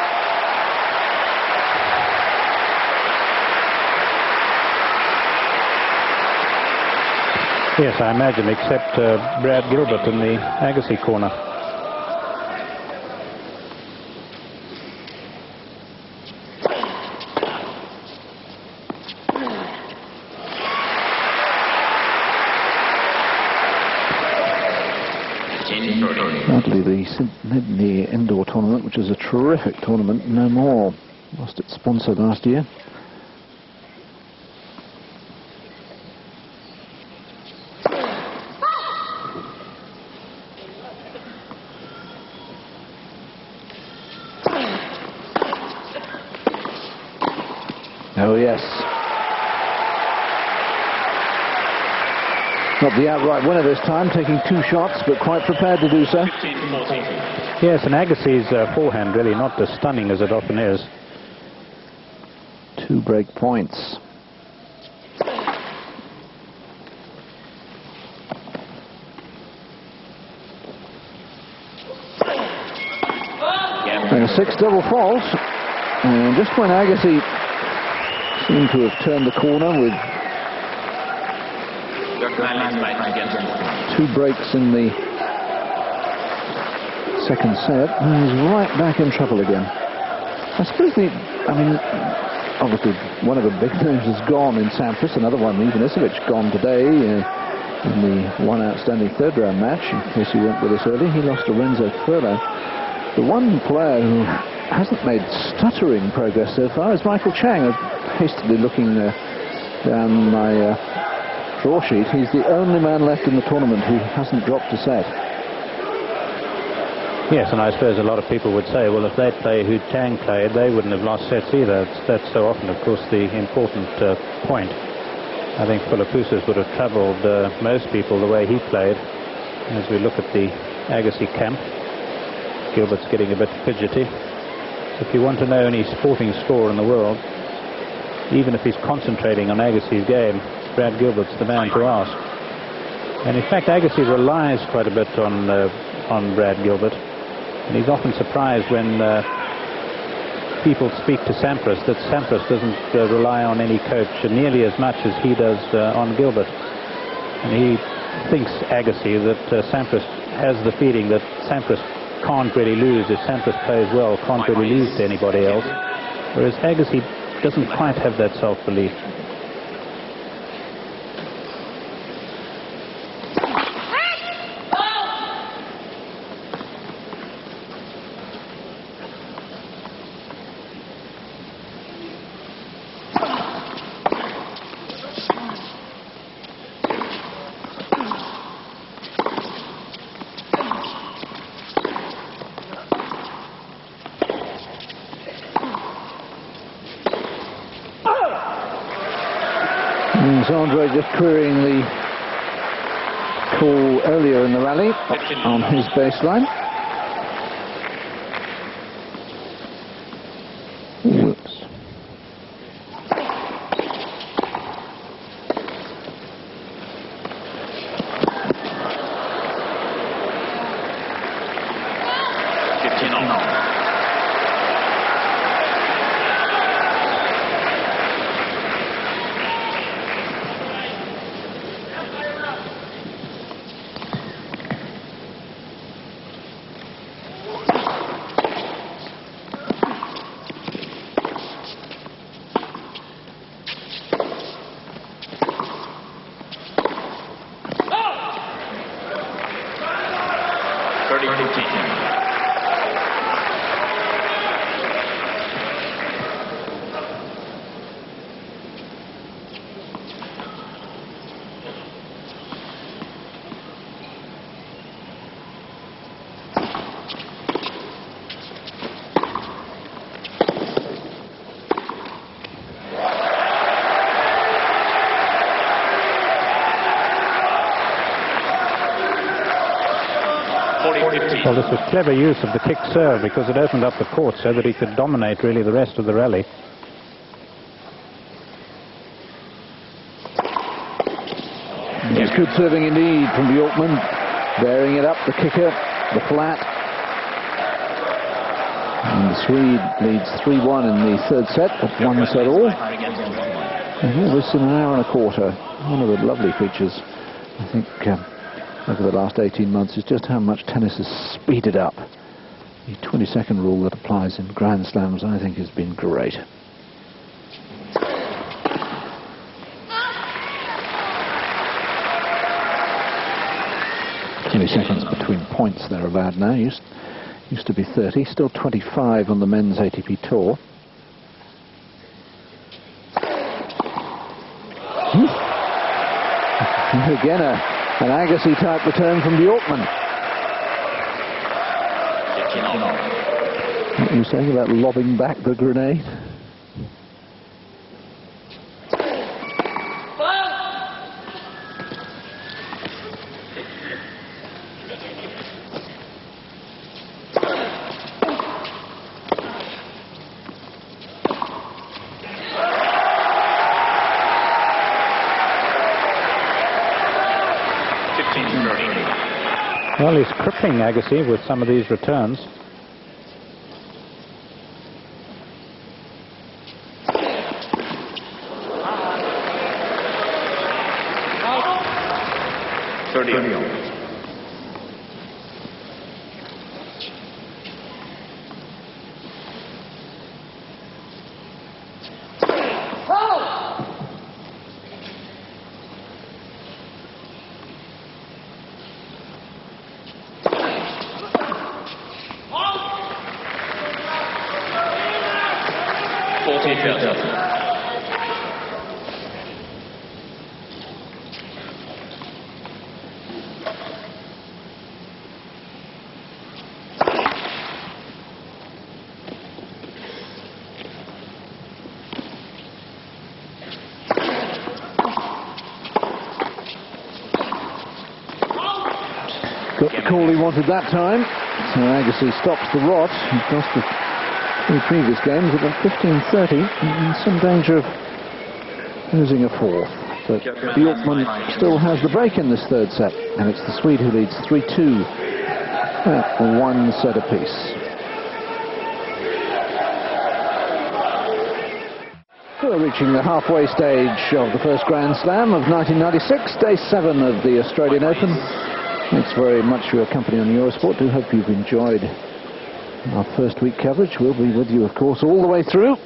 Yes, I imagine, except Brad Gilbert in the Agassi corner. Sadly, the Sydney indoor tournament, which is a terrific tournament, no more. Lost its sponsor last year. Oh, yes. Not the outright winner this time, taking 2 shots, but quite prepared to do so. Yes, and Agassi's forehand really not as stunning as it often is. 2 break points. And a 6 double fault. And just when Agassi seemed to have turned the corner with 2 breaks in the second set, he's right back in trouble again. I suppose obviously one of the big names is gone in Sampras, another one, Ivanisevic, gone today. in the one outstanding third round match. In case you weren't with us earlier, he lost to Renzo Furlow. The one player who hasn't made stuttering progress so far is Michael Chang. I'm hastily looking down my draw sheet. He's the only man left in the tournament who hasn't dropped a set. Yes, and I suppose a lot of people would say, well, if they'd play who Chang played, they wouldn't have lost sets either. That's so often, of course, the important point. I think Philippoussis would have troubled most people the way he played. As we look at the Agassi camp, Gilbert's getting a bit fidgety. If you want to know any sporting score in the world, even if he's concentrating on Agassi's game, Brad Gilbert's the man to ask. And in fact, Agassi relies quite a bit on Brad Gilbert. And he's often surprised when people speak to Sampras that Sampras doesn't rely on any coach nearly as much as he does on Gilbert. And he thinks, Agassi, that Sampras has the feeling that Sampras can't really lose. If Sampras plays well, can't really lose to anybody else. Whereas Agassi doesn't quite have that self-belief. Andre just querying the call earlier in the rally on his baseline. Whoops. Well, this was clever use of the kick serve because it opened up the court so that he could dominate really the rest of the rally. Yes, good serving indeed from Bjorkman. Bearing it up, the kicker, the flat. And the Swede leads 3-1 in the third set, but 1 set all. And all this in an hour and a quarter. One of the lovely features, I think, over the last 18 months is just how much tennis has speeded up. The 20-second rule that applies in Grand Slams, I think, has been great. Seconds between points they're allowed now. Used to be 30, still 25 on the men's ATP Tour. Again, an Agassi type return from Bjorkman. What were you saying about lobbing back the grenade? Well, he's crippling Agassi with some of these returns. 40-30. Got the call he wanted that time. So Agassi stops the rot. He's lost the 3 previous games at 15-30. In some danger of losing a 4th. But Bjorkman still has the break in this 3rd set. And it's the Swede who leads 3-2. One set apiece. We're reaching the halfway stage of the first Grand Slam of 1996, day 7 of the Australian Open. Thanks very much for your company on Eurosport. Do hope you've enjoyed our first week coverage. We'll be with you, of course, all the way through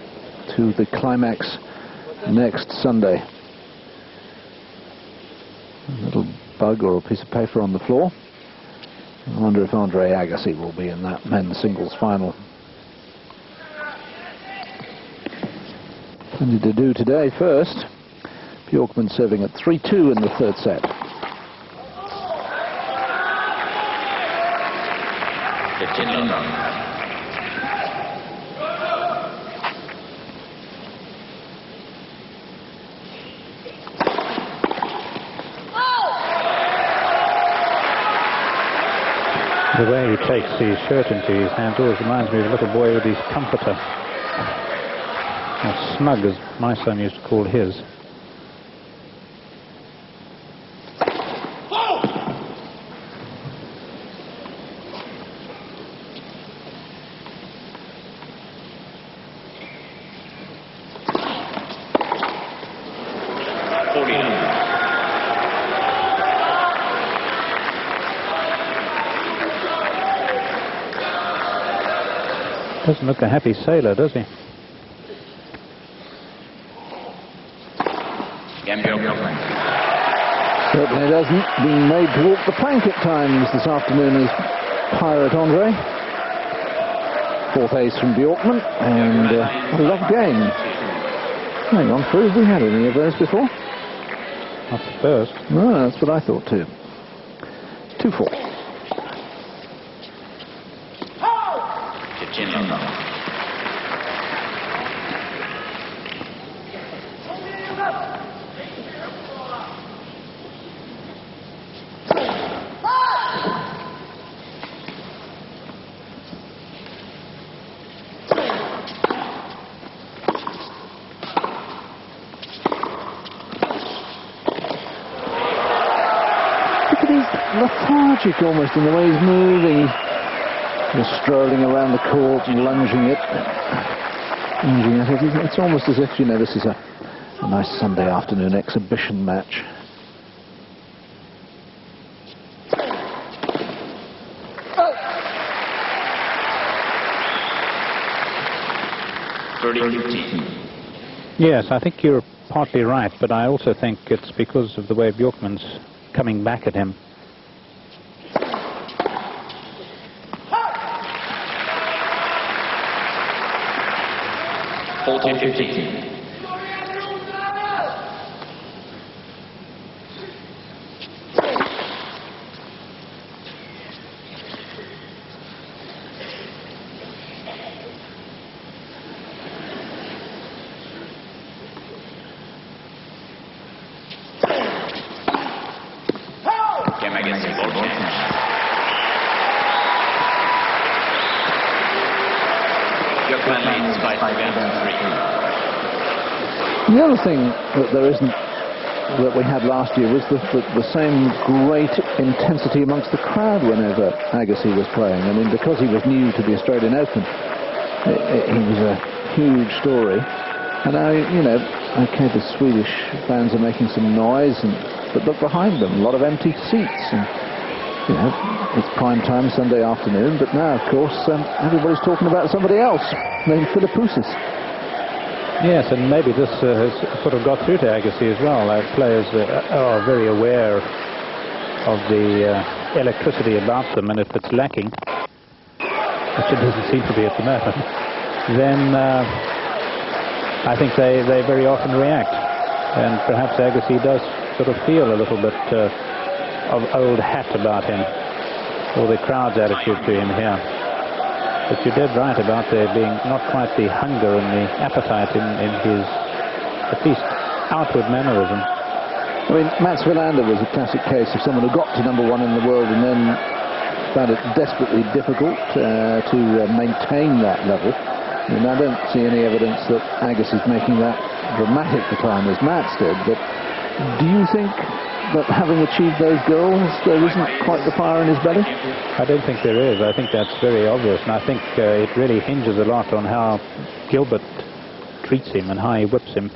to the climax next Sunday. A little bug or a piece of paper on the floor. I wonder if Andre Agassi will be in that men's singles final. Plenty to do today. First, Bjorkman serving at 3-2 in the 3rd set. The way he takes his shirt into his hands always reminds me of a little boy with his comforter. Or snug, as my son used to call his. Doesn't look a happy sailor, does he? Certainly doesn't. Being made to walk the plank at times this afternoon is Pirate Andre. 4th ace from Bjorkman, and a love game. Hang on, Prue, have we had any of those before? Not the first. No, that's what I thought too. 2-4. Lethargic almost in the way he's moving. He's strolling around the court and lunging at it. It's almost as if, you know, this is a nice Sunday afternoon exhibition match. Yes, I think you're partly right, but I also think it's because of the way Bjorkman's coming back at him. The other thing that there isn't, that we had last year, was the same great intensity amongst the crowd whenever Agassi was playing. I mean, because he was new to the Australian Open, he was a huge story. And now, you know, okay, the Swedish fans are making some noise, but look behind them, a lot of empty seats. And, you know, it's prime time Sunday afternoon, but now, of course, everybody's talking about somebody else named Philippoussis. Yes, and maybe this has sort of got through to Agassi as well. Players are very aware of the electricity about them, and if it's lacking, which it doesn't seem to be at the moment, then I think they very often react. And perhaps Agassi does sort of feel a little bit of old hat about him, or the crowd's attitude to him here. But you're dead right about there being not quite the hunger and the appetite in his, at least, outward mannerism. I mean, Mats Wilander was a classic case of someone who got to #1 in the world and then found it desperately difficult to maintain that level. And I don't see any evidence that Agassi is making that dramatic a climb as Mats did, but do you think that having achieved those goals, there isn't quite the fire in his belly? I don't think there is. I think that's very obvious, and I think it really hinges a lot on how Gilbert treats him and how he whips him.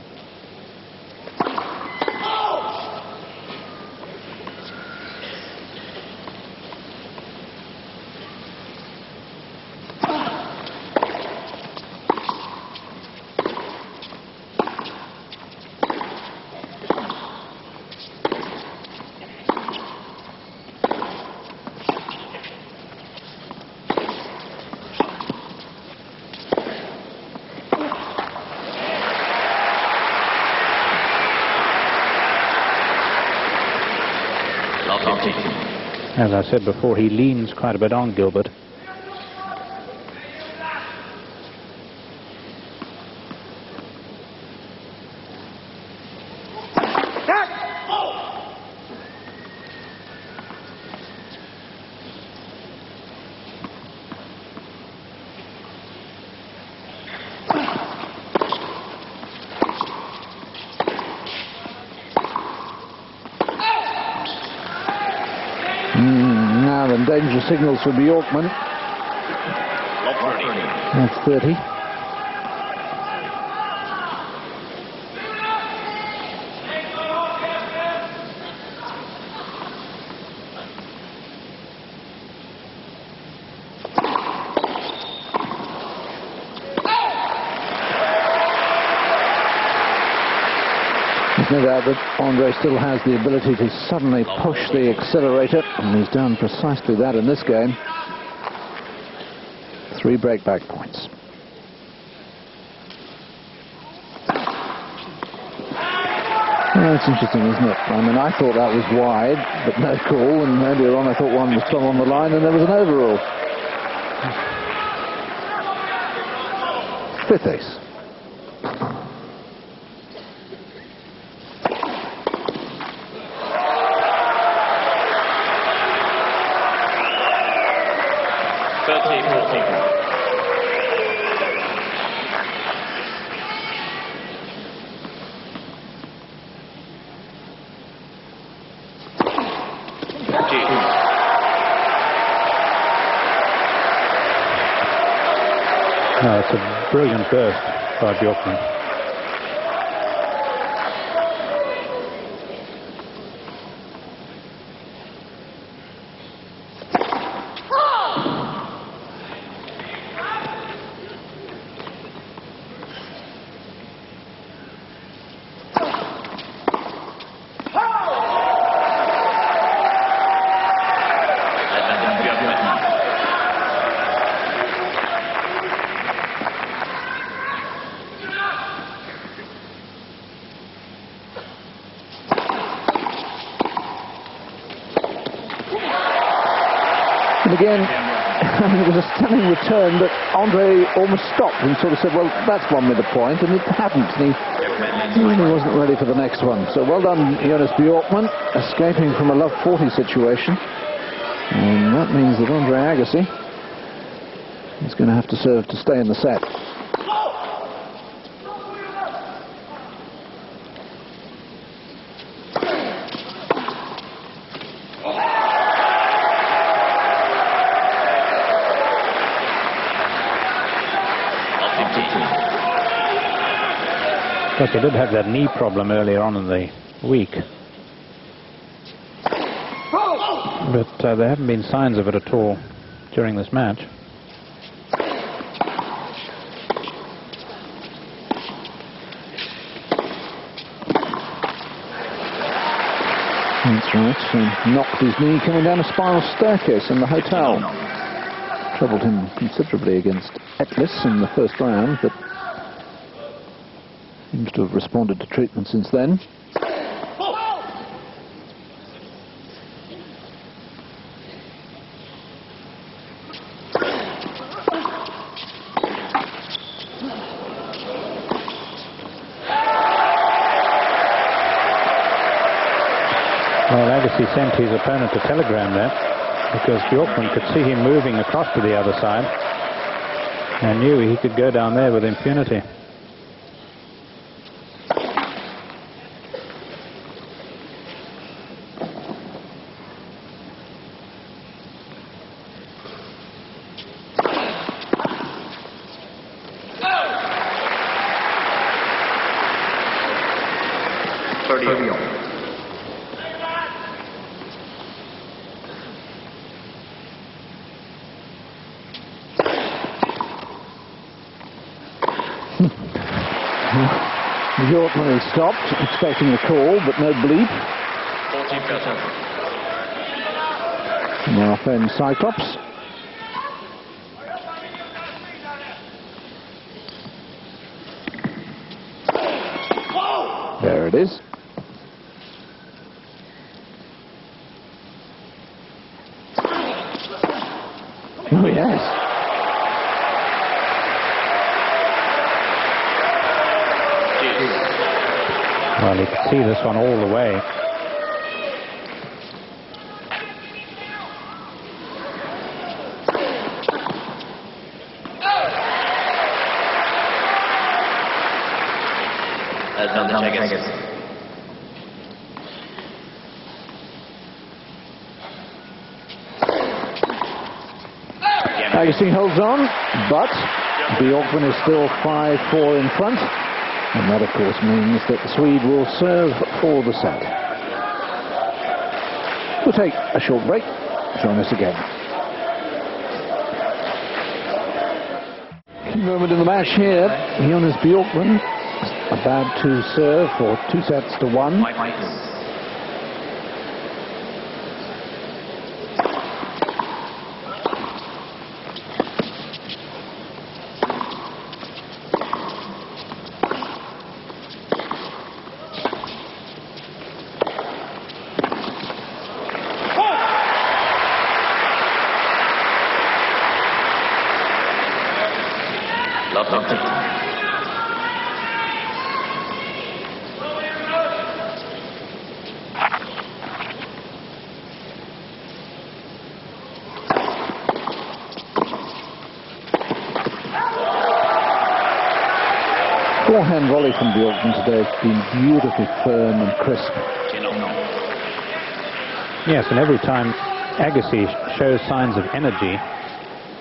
As I said before, he leans quite a bit on Gilbert. Now then, dangerous signals for Bjorkman. That's 30. There's no doubt that Andre still has the ability to suddenly push the accelerator, and he's done precisely that in this game. 3 breakback points. Well, it's interesting, isn't it? I mean, I thought that was wide, but no call, and earlier on I thought one was from on the line and there was an overall. 5th ace. No, it's a brilliant burst by Bjorkman. And again, it was a stunning return, but Andre almost stopped and sort of said, well, that's won me the point, and it hadn't. And he really wasn't ready for the next one. So well done, Jonas Bjorkman, escaping from a love 40 situation. And that means that Andre Agassi is going to have to serve to stay in the set. Of course, he did have that knee problem earlier on in the week. But there haven't been signs of it at all during this match. That's right. He knocked his knee coming down a spiral staircase in the hotel. Troubled him considerably against Eklis in the first round, but Seems to have responded to treatment since then. Well, Agassi sent his opponent a telegram there because Bjorkman could see him moving across to the other side and knew he could go down there with impunity. Bjorkman has stopped, expecting a call, but no bleep. 14%. Now friend Cyclops. There it is. Oh, yes. Well, you can see this one all the way. Agassi holds on, but Bjorkman is still 5-4 in front. And that, of course, means that the Swede will serve for the set. We'll take a short break. Join us again. Key moment in the match here. Jonas Bjorkman about to serve for 2-1. Forehand volley from Bjorkman today has been beautifully firm and crisp. Yes, and every time Agassi shows signs of energy,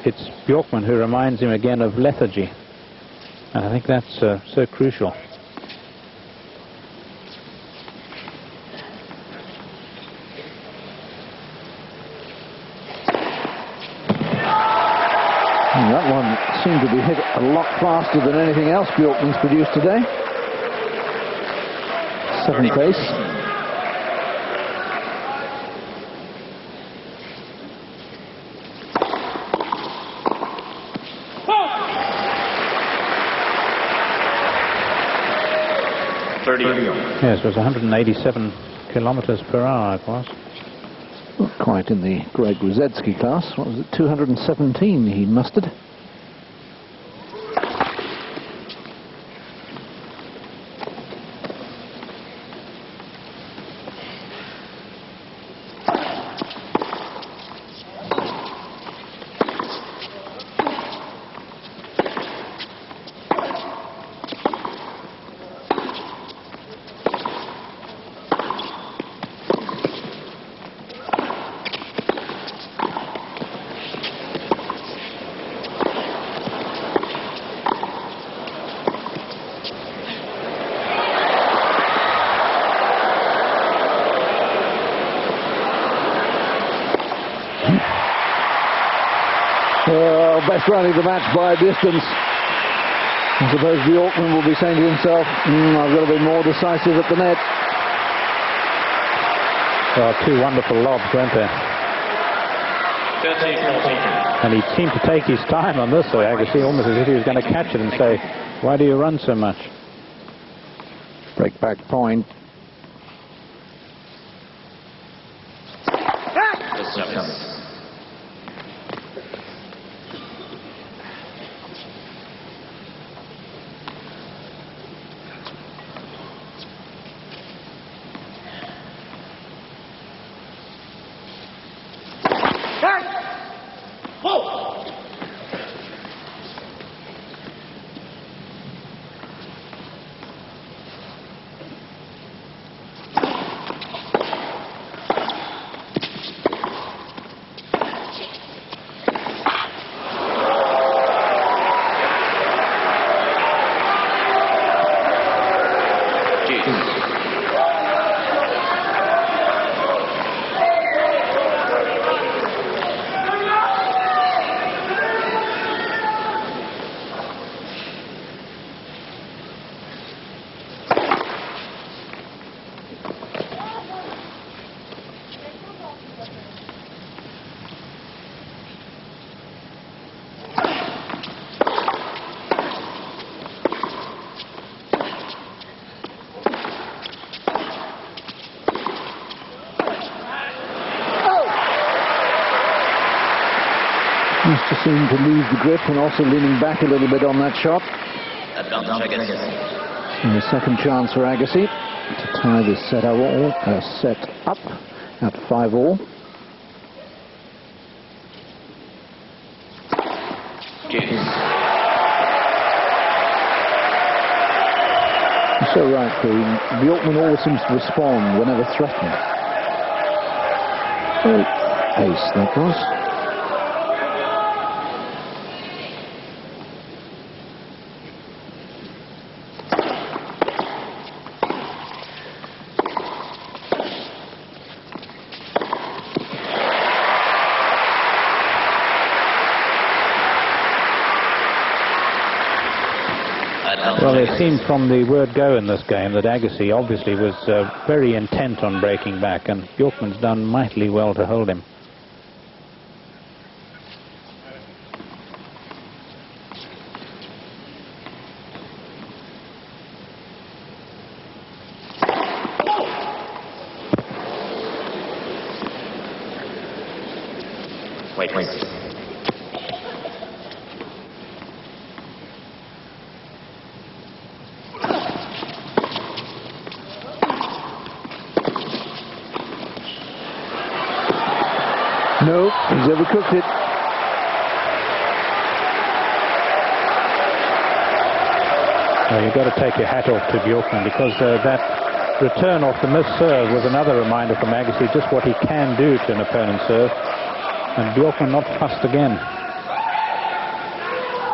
it's Bjorkman who reminds him again of lethargy. And I think that's so crucial. And that one seemed to be hit a lot faster than anything else Bjorkman's produced today. 7th ace. Yes, it was 187 kilometers per hour, it was. Not quite in the Greg Rusedski class. What was it, 217 he mustered? Well, best running the match by a distance. I suppose Bjorkman will be saying to himself, I've got to be more decisive at the net. Well, two wonderful lobs, weren't there? 13-14. And he seemed to take his time on this, Agassi, almost as if he was going to catch it and say, why do you run so much? Break back point. Just seemed to lose the grip and also leaning back a little bit on that shot. And the second chance for Agassi to tie this set up at 5-all. You're so right, Bjorkman always seems to respond whenever threatened. Ace that was. Well, it seemed from the word go in this game that Agassi obviously was very intent on breaking back, and Bjorkman's done mightily well to hold him. Wait. No, he's overcooked it. Well, you've got to take your hat off to Bjorkman, because that return off the missed serve was another reminder from Agassi just what he can do to an opponent's serve. And Bjorkman not fussed again.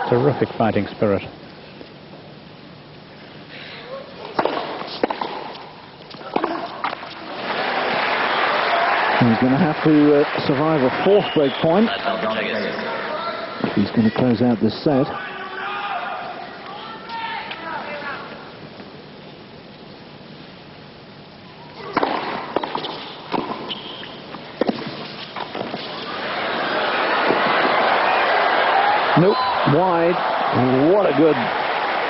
Terrific fighting spirit. He's going to have to survive a fourth break point if he's going to close out this set. Nope, wide. What a good,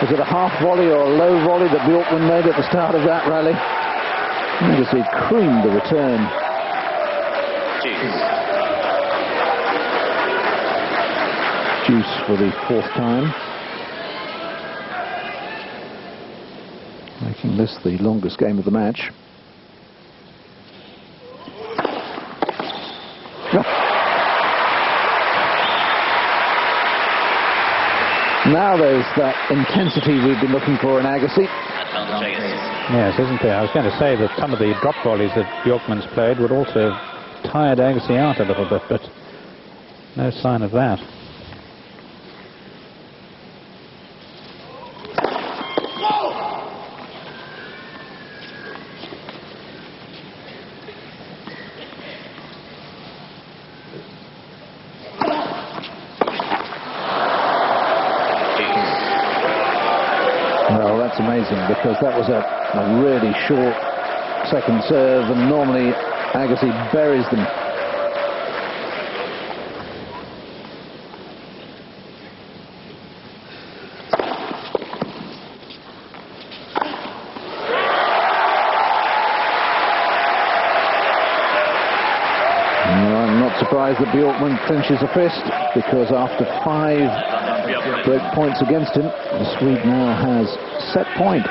was it a half volley or a low volley that Bjorkman made at the start of that rally? Agassi creamed the return. Juice for the fourth time, making this the longest game of the match. Now there's that intensity we've been looking for in Agassi. Yes, isn't there? I was going to say that some of the drop volleys that Bjorkman's played would also tired Agassi out a little bit, but no sign of that. Well, that's amazing, because that was a really short second serve, and normally Agassi buries them. surprised that Bjorkman clinches a fist, because after 5 break points against him, the Swede now has set point.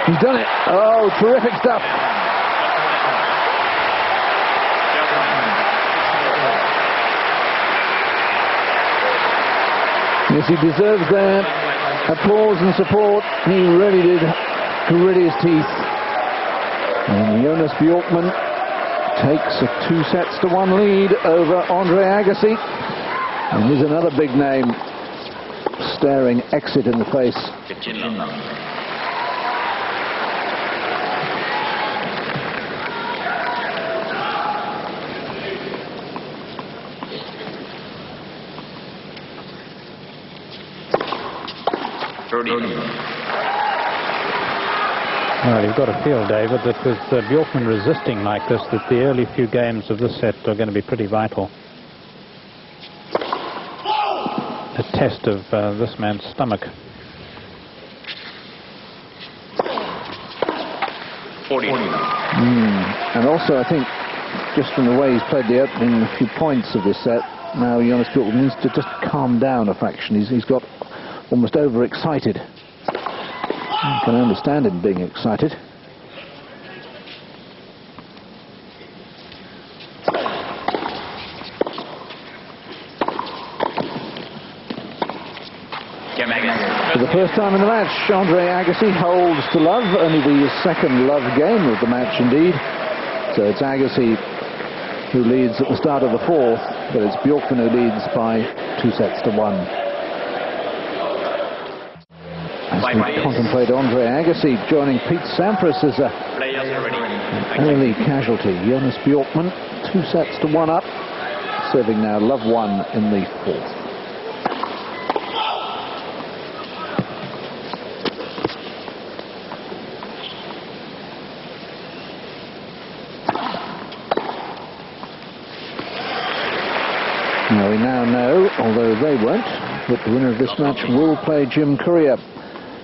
He's done it. Oh, terrific stuff. Yes, he deserves their applause and support. He really did grit his teeth. And Jonas Bjorkman takes a 2-1 lead over Andre Agassi. And here's another big name staring exit in the face. Well, you've got to feel, David, that with Bjorkman resisting like this, that the early few games of this set are going to be pretty vital. A test of this man's stomach. 40. And also, I think, just from the way he's played the opening few points of this set, now Jonas Bjorkman needs to just calm down a fraction. He's got almost overexcited. I can understand him being excited. For the first time in the match, Andre Agassi holds to love, only the second love game of the match indeed. So it's Agassi who leads at the start of the fourth, but it's Bjorkman who leads by 2-1. As we contemplate Andre Agassi joining Pete Sampras as an early casualty. Jonas Bjorkman 2-1 up, serving now love 1 in the fourth. Now we now know, although they won't, that the winner of this match will play Jim Courier.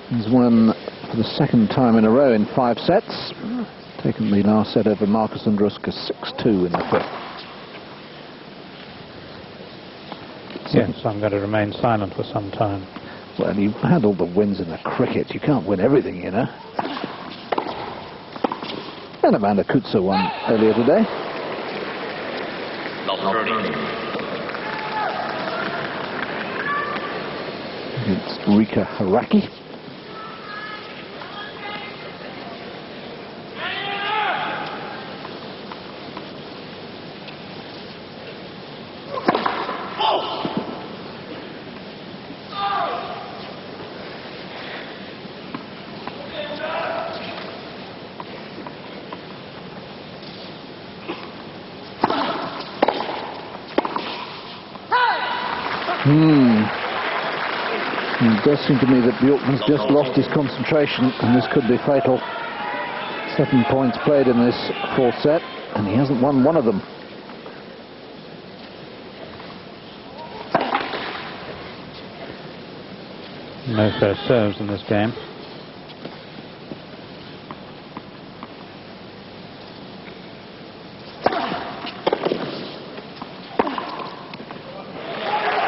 He's won for the second time in a row in 5 sets, taken the last set over Marcus Andruska 6-2 in the fifth. Yes, I'm going to remain silent for some time. Well, you've had all the wins in the cricket. You can't win everything, you know. And Amanda Coetzer won earlier today. Against Rika Haraki. It does seem to me that Bjorkman's just lost his concentration, and this could be fatal. 7 points played in this fourth set, and he hasn't won one of them. No first serves in this game.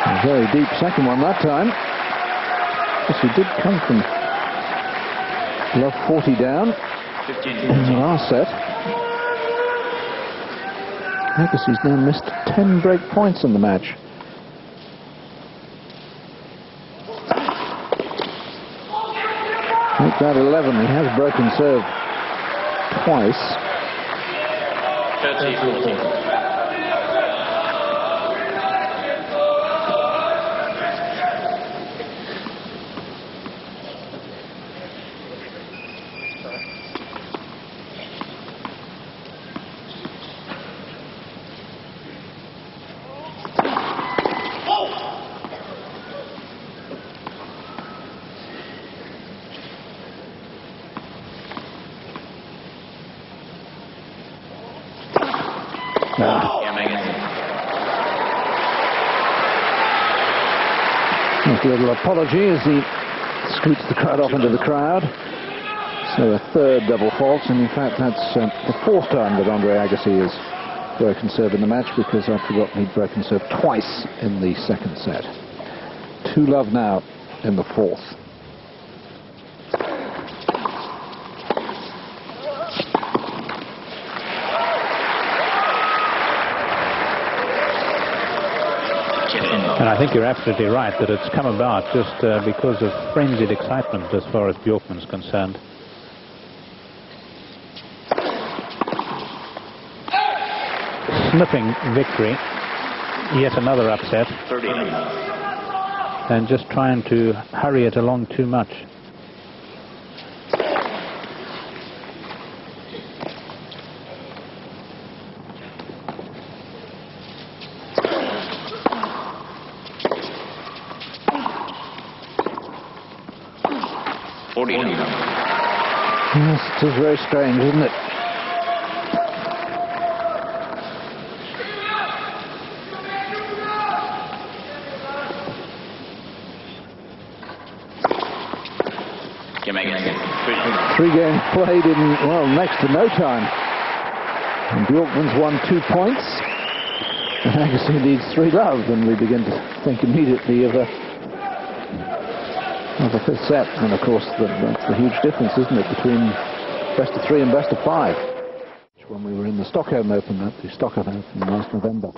A very deep second one that time. Yes, he did come from love 40 down in the last set. Agassi's now missed 10 break points in the match. Make that 11. He has broken serve twice. 30-40. backhand. There's a little apology as he scoots the crowd off into the crowd. So a third double fault, and in fact that's the fourth time that Andre Agassi has broken serve in the match, because I'd forgotten he'd broken serve twice in the second set. 2-love now in the fourth. And I think you're absolutely right that it's come about just because of frenzied excitement as far as Bjorkman's concerned. Sniffing victory, yet another upset, and just trying to hurry it along too much. Yes, it is very strange, isn't it? Three games played in, well, next to no time. And Bjorkman's won 2 points. And Agassi needs 3-love, and we begin to think immediately of a fifth set. And of course, that's the huge difference, isn't it, between best of 3 and best of 5. When we were in the Stockholm Open, last November.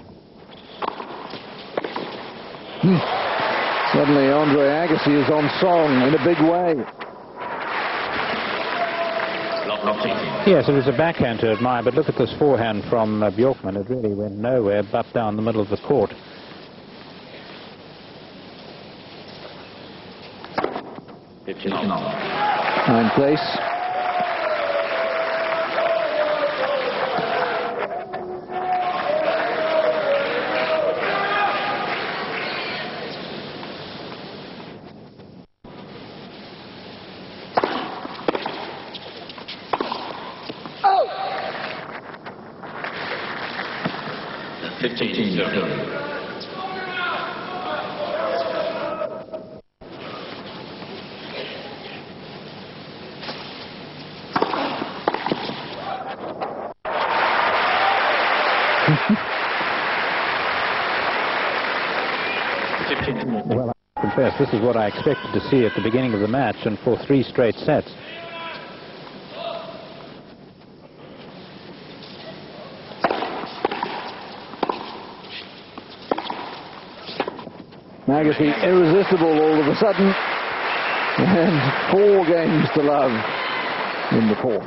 Suddenly, Andre Agassi is on song in a big way. Yes, it was a backhand to admire, but look at this forehand from Bjorkman. It really went nowhere but down the middle of the court. Ninth place. Well, I confess, this is what I expected to see at the beginning of the match, and for 3 straight sets. Agassi irresistible all of a sudden, and 4 games to love in the fourth.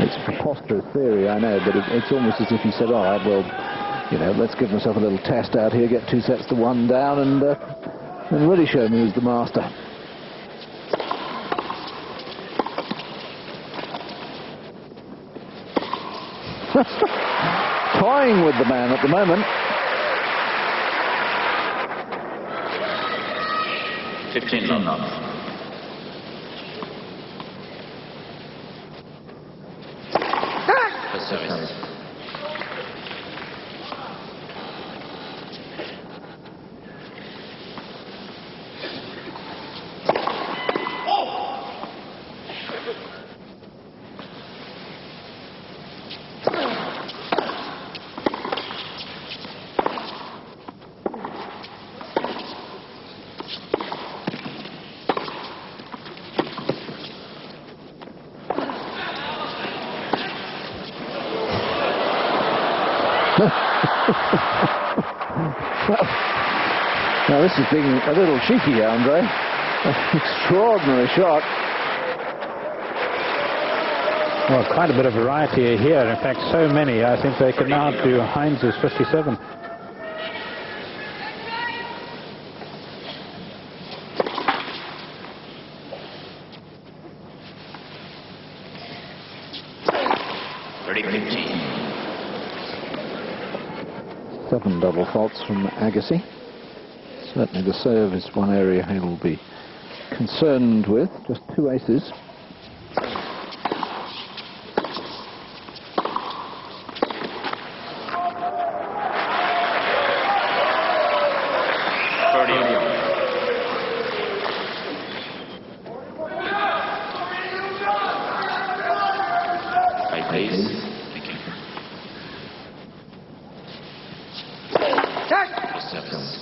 It's a preposterous theory, I know, but it's almost as if he said, all right, well, you know, let's give myself a little test out here, get 2 sets to 1 down, and really show me who's the master. Toying with the man at the moment. 15-love. Now this is being a little cheeky, Andre. Extraordinary shot. Well, quite a bit of variety here. In fact, so many. I think they can now do Heinz's 57. Seven double faults from Agassi. Certainly the serve is one area he'll be concerned with. Just 2 aces. please. Thank you. Your service.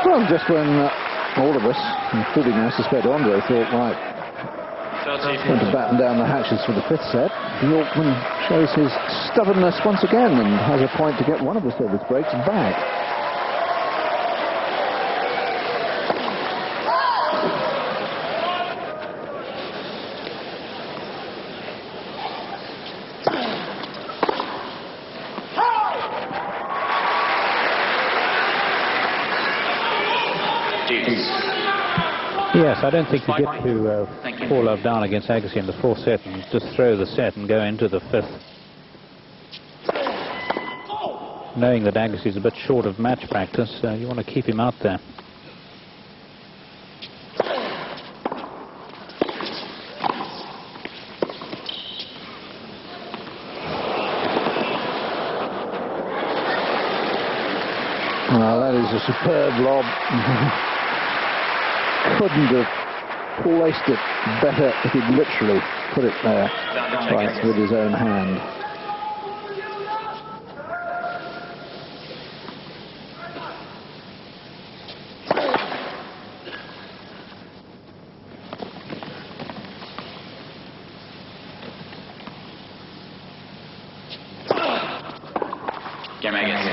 Well, just when all of us, including I suspect Andre, thought, right, going to batten down the hatches for the fifth set, Bjorkman shows his stubbornness once again and has a point to get one of the service breaks back. Yes, I don't think you get to 4-love down against Agassi in the fourth set and just throw the set and go into the fifth. Knowing that Agassi's a bit short of match practice, you want to keep him out there. Well, that is a superb lob. Couldn't have placed it better if he'd literally put it there right with his own hand. Game Agassi.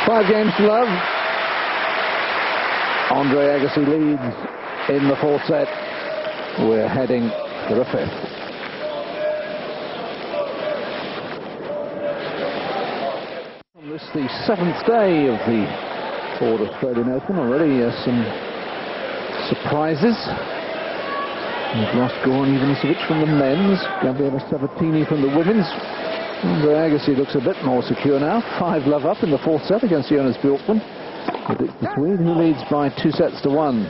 5 games to love. Andre Agassi leads in the fourth set. We're heading for the fifth. On this, the 7th day of the Ford Australian Open, already some surprises. We've lost Goran Ivanisevic from the men's, Gabriela Sabatini from the women's. Andre Agassi looks a bit more secure now. 5-love up in the fourth set against Jonas Bjorkman. It's the Swede who leads by 2 sets to 1.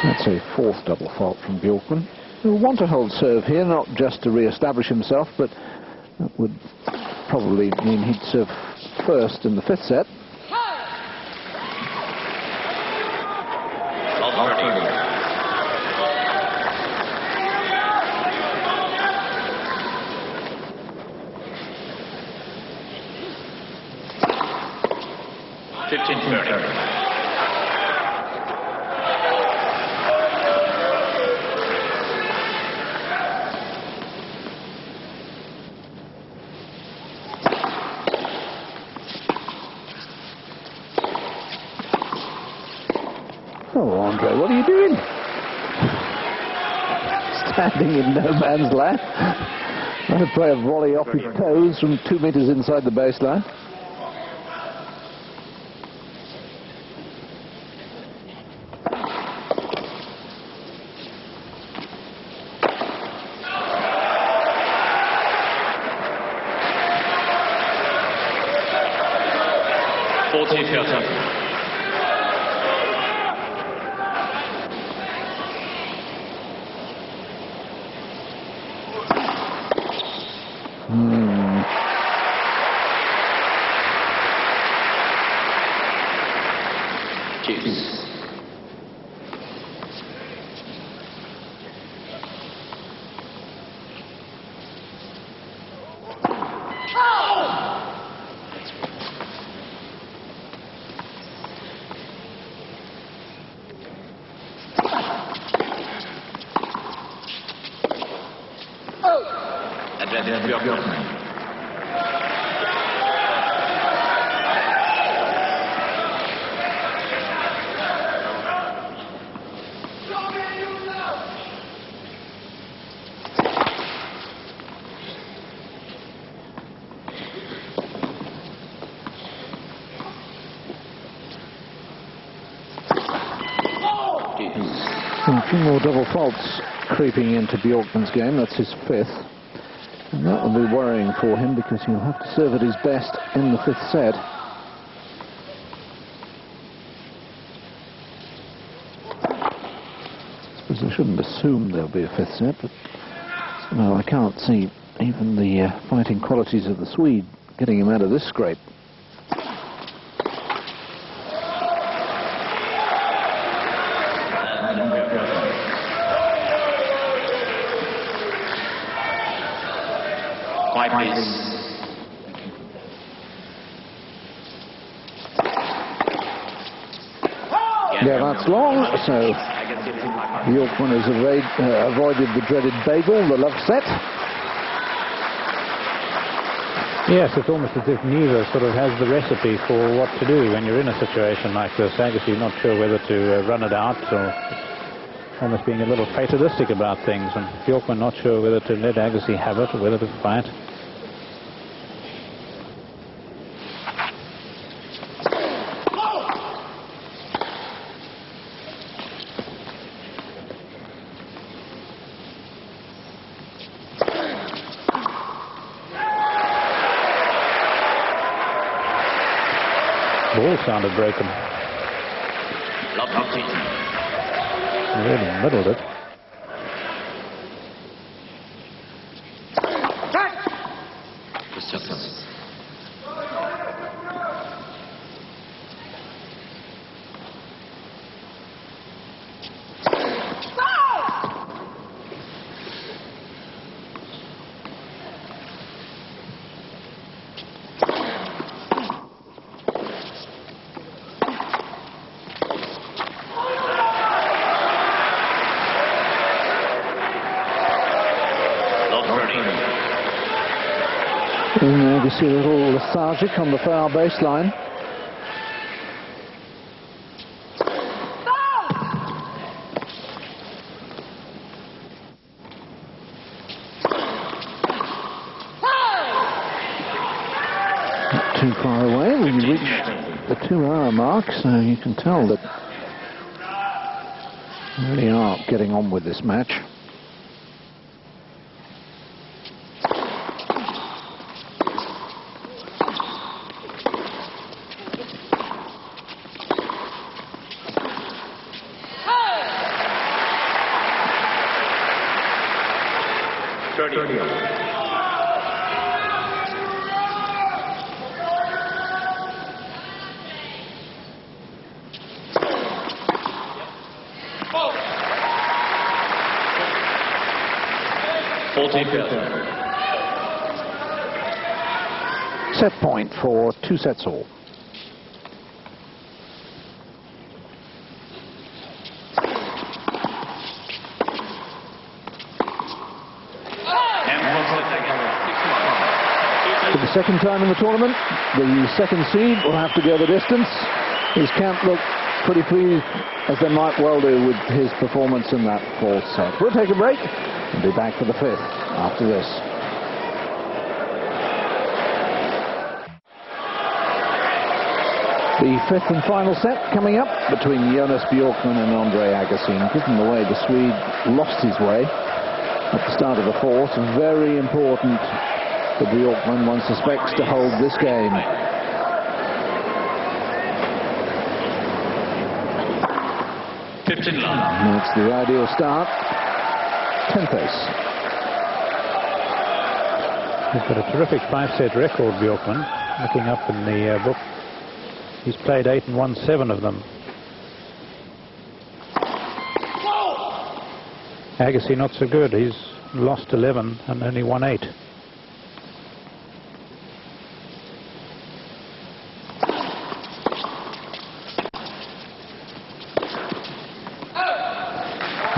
That's a fourth double fault from Bjorkman, who will want to hold serve here, not just to re-establish himself, but that would probably mean he'd serve first in the fifth set. Oh, Andre, what are you doing? Standing in no man's land. Trying to play a volley off his toes from 2 meters inside the baseline. Two more double faults creeping into Bjorkman's game. That's his fifth. And that will be worrying for him because he'll have to serve at his best in the fifth set. I suppose I shouldn't assume there'll be a fifth set, but no, I can't see even the fighting qualities of the Swede getting him out of this scrape. Yeah, that's long, so Bjorkman has avoided the dreaded bagel, the love set. Yes, it's almost as if neither sort of has the recipe for what to do when you're in a situation like this. Agassi not sure whether to run it out or almost being a little fatalistic about things, and Bjorkman not sure whether to let Agassi have it or whether to fight. Ball sounded broken. Really middled it. And you see a little lethargic on the far baseline. Not too far away. We reached the 2-hour mark, so you can tell that we really are getting on with this match. Set point for 2 sets all. For the second time in the tournament, the second seed will have to go the distance. His camp looked pretty pleased, as they might well do, with his performance in that fourth set. We'll take a break and be back for the fifth after this. The fifth and final set coming up between Jonas Bjorkman and Andre Agassi. Given the way the Swede lost his way at the start of the fourth, very important for Bjorkman, one suspects, to hold this game. That's the ideal start. 10th ace. He's got a terrific 5-set record, Bjorkman. Looking up in the book, he's played 8 and won 7 of them. Agassi not so good. He's lost 11 and only won 8.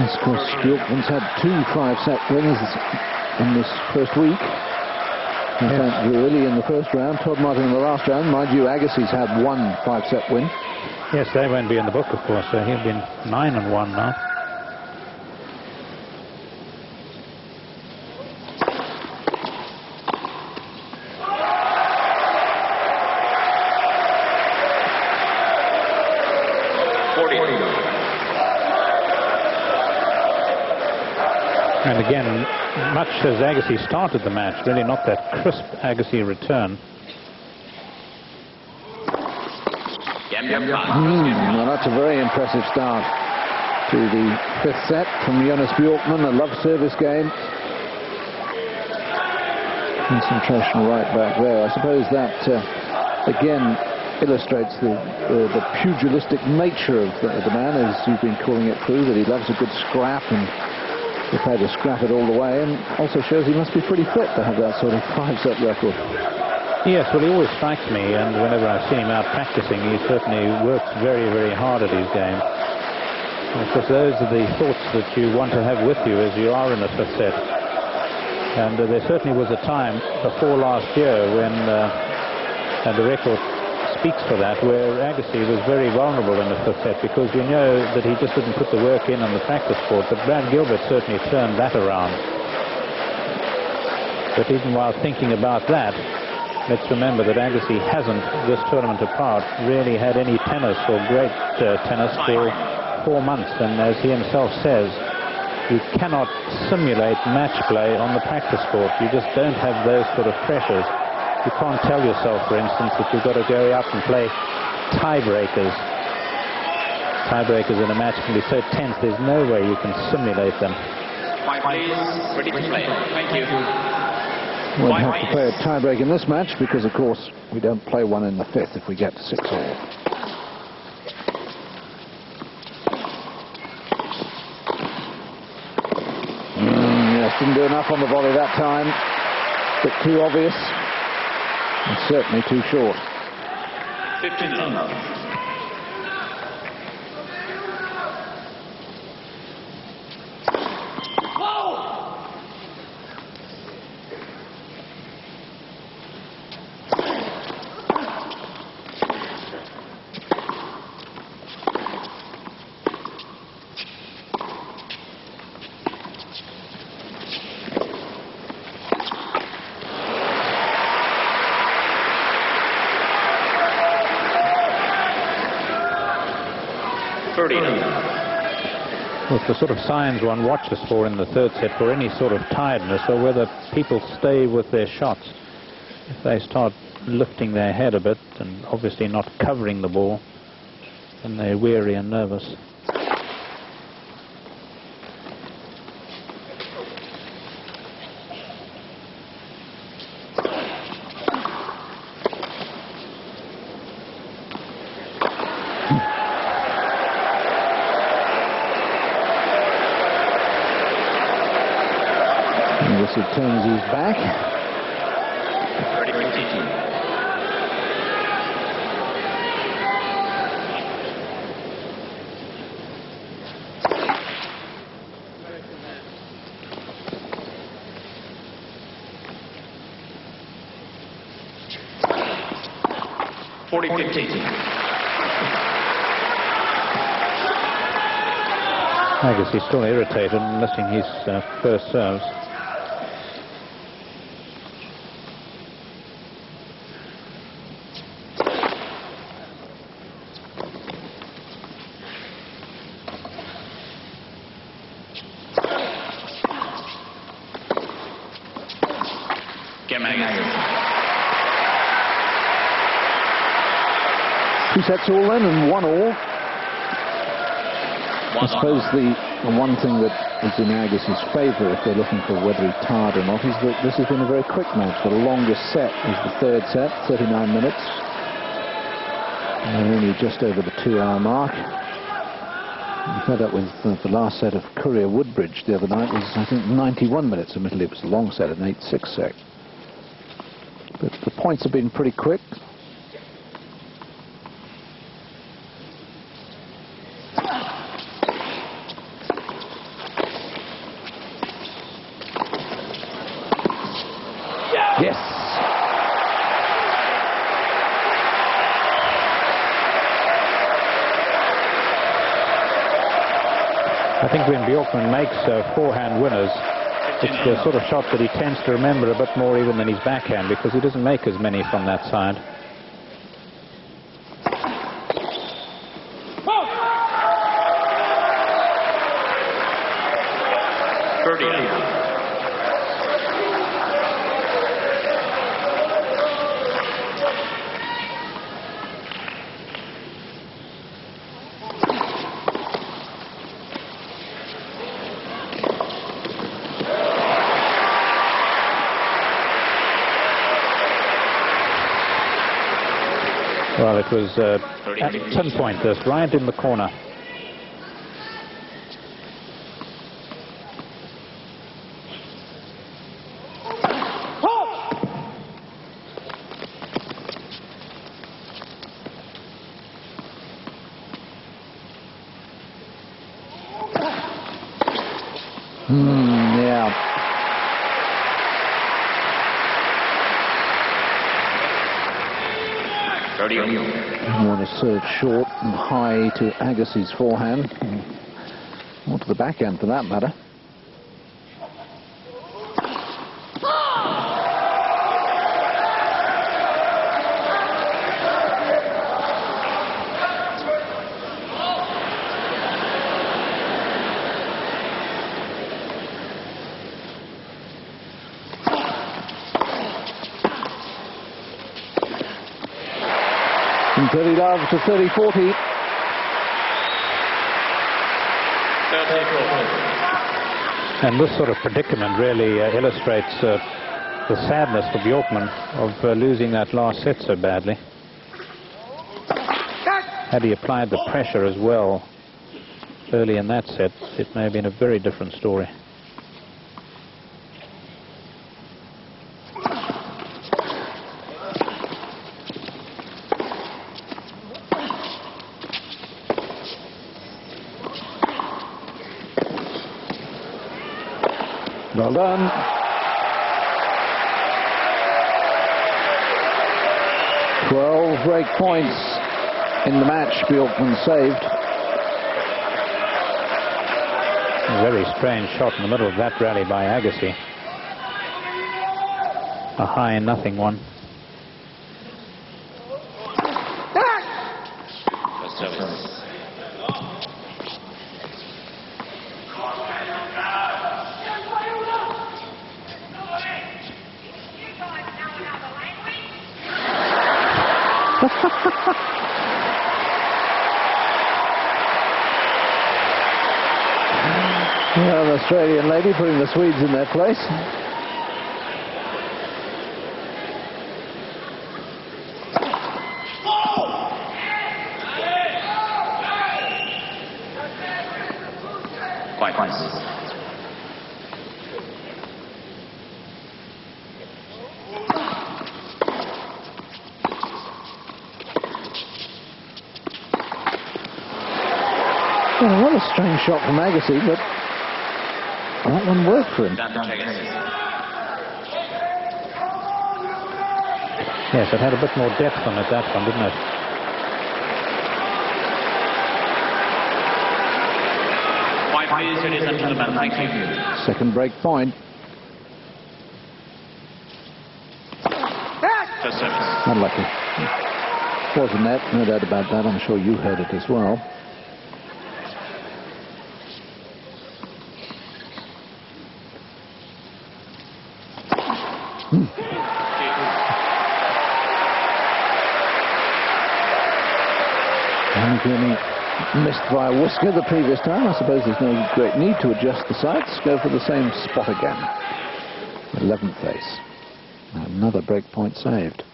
Of course, Bjorkman's had 2 5-set wins in this first week. In fact, really in the first round, Todd Martin in the last round. Mind you, Agassi's had 1 5-set win. Yes, they won't be in the book, of course. So he'll be 9 and 1 now. And again, much as Agassi started the match, really not that crisp Agassi return. Well, that's a very impressive start to the 5th set from Jonas Bjorkman, a love service game. Concentration right back there. I suppose that, again, illustrates the pugilistic nature of the man, as you've been calling it through, that he loves a good scrap and prepared to scrap it all the way, and also shows he must be pretty fit to have that sort of 5-set record. Yes, well, he always strikes me, and whenever I've seen him out practicing, he certainly works very, very hard at his game. And of course, those are the thoughts that you want to have with you as you are in a 5th set. And there certainly was a time before last year when, and the record speaks for that, where Agassi was very vulnerable in the 5th set, because you know that he just didn't put the work in on the practice court. But Brad Gilbert certainly turned that around. But even while thinking about that, let's remember that Agassi hasn't, this tournament apart, really had any tennis or great tennis for 4 months. And as he himself says, you cannot simulate match play on the practice court. You just don't have those sort of pressures. You can't tell yourself, for instance, that you've got to go out and play tiebreakers. Tiebreakers in a match can be so tense, there's no way you can simulate them. Please, ready to play. Thank you. We'll have to play a tiebreak in this match because, of course, we don't play one in the 5th if we get to 6-all. Yes, didn't do enough on the volley that time. A bit too obvious. And certainly too short. 15-love. Well, it's the sort of signs one watches for in the 3rd set for any sort of tiredness, or whether people stay with their shots. If they start lifting their head a bit and obviously not covering the ball, then they're weary and nervous. He turns his back. 30-15. I guess he's still irritated and missing his first serves. Two sets all then and 1-all. I suppose the one thing that is in Agassi's favour, if they're looking for whether he's tired or not, is that this has been a very quick match. The longest set is the 3rd set, 39 minutes. And only just over the 2-hour mark. We had that with the last set of Courier Woodbridge the other night was, I think, 91 minutes. Admittedly, it was a long set, an 8-6 set. But the points have been pretty quick. Yes. I think when Bjorkman makes forehand winners, it's the sort of shot that he tends to remember a bit more even than his backhand, because he doesn't make as many from that side. 30. Well, it was at 10 point, this right in the corner. Yeah. You want to serve short and high to Agassi's forehand, or to the backhand for that matter. From 30 love to 30-40. And this sort of predicament really illustrates the sadness for Bjorkman of losing that last set so badly. Had he applied the pressure as well early in that set, it may have been a very different story. Well done. Twelve break points in the match. Bjorkman saved. A very strange shot in the middle of that rally by Agassi. A high and nothing one. Well, the Australian lady putting the Swedes in their place. Quite nice. Well, what a strange shot from Agassi, but that one worked for him. Yes, it had a bit more depth on it, that one, didn't it? Please, ladies and gentlemen, thank you. Second break point. Unlucky. Was a net, no doubt about that. I'm sure you heard it as well. Really missed by a whisker the previous time. I suppose there's no great need to adjust the sights. Go for the same spot again. 11th ace. Another break point saved.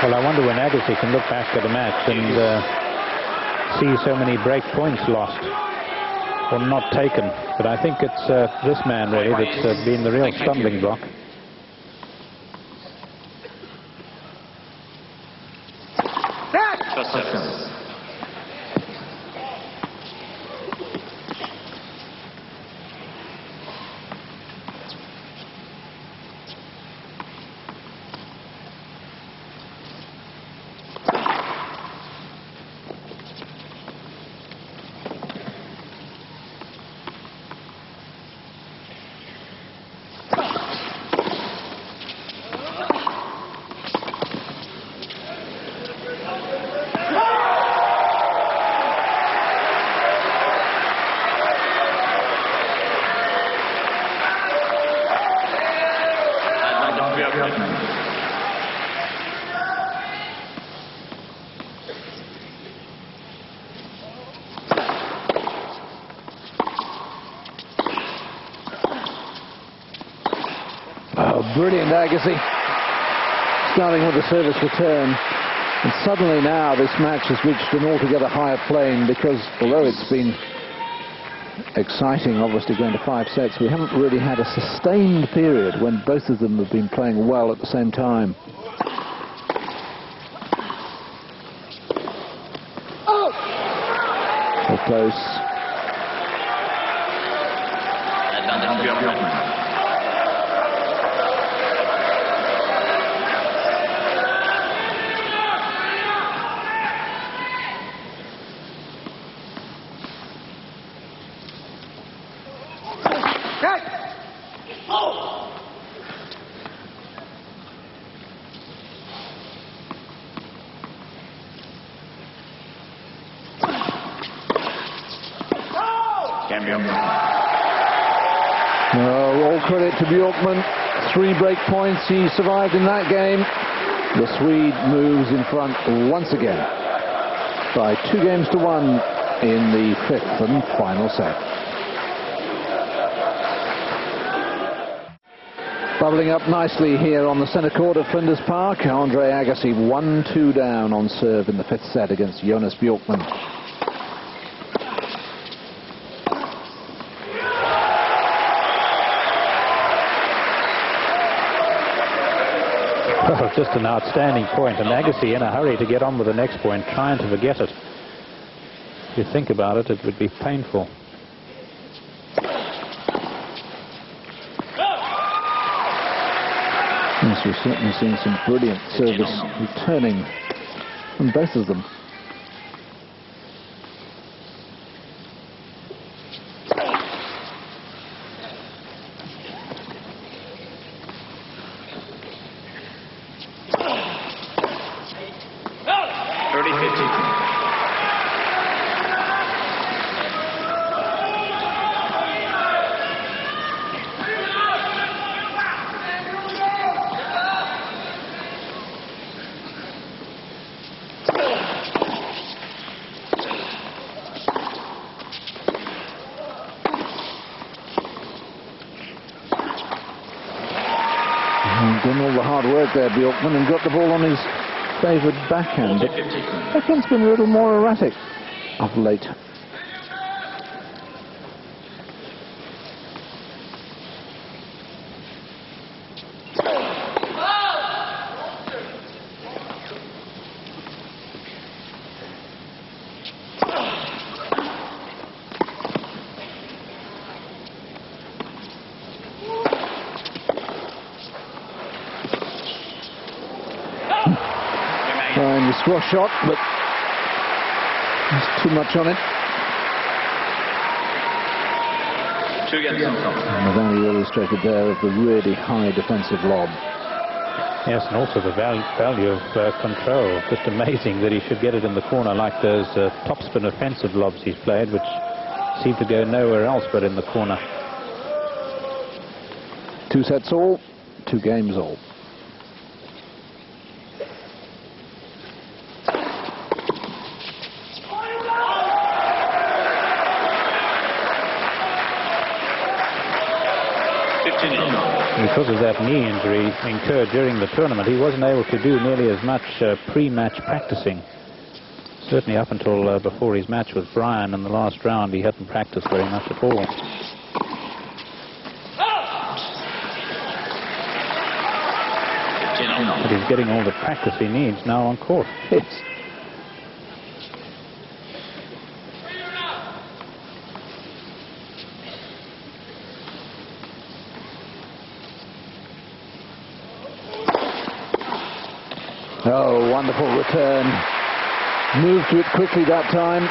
Well, I wonder when Agassi can look back at a match and see so many break points lost or not taken. But I think it's this man really that's been the real stumbling block. Brilliant Agassi, starting with the service return. And suddenly now this match has reached an altogether higher plane, because although it's been exciting, obviously, going to 5 sets, we haven't really had a sustained period when both of them have been playing well at the same time. So close. All credit to Bjorkman. 3 break points. He survived in that game. The Swede moves in front once again by 2-1 in the 5th and final set. Bubbling up nicely here on the centre court of Flinders Park. Andre Agassi 1-2 down on serve in the 5th set against Jonas Bjorkman. Well, just an outstanding point, and Agassi in a hurry to get on with the next point, trying to forget it. If you think about it, it would be painful. Yes, we've certainly seen some brilliant service returning from both of them. Done all the hard work there, Bjorkman, and got the ball on his favoured backhand. But backhand's been a little more erratic of late. Trying the squash shot, but there's too much on it. And the value illustrated there of the really high defensive lob. Yes, and also the value of control. Just amazing that he should get it in the corner like those topspin offensive lobs he's played, which seem to go nowhere else but in the corner. 2 sets all, 2 games all. because of that knee injury incurred during the tournament, he wasn't able to do nearly as much pre-match practicing. Certainly up until before his match with Bryan in the last round, he hadn't practiced very much at all. But he's getting all the practice he needs now on court. Yes. Oh, wonderful return. Moved to it quickly that time.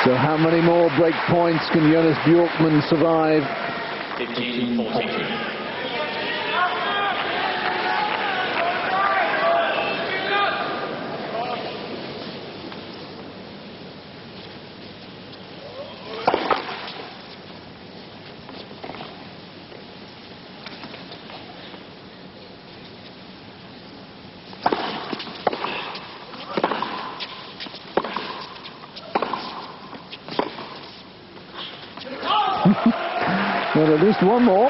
So how many more break points can Jonas Bjorkman survive? 15-14. Well, at least one more.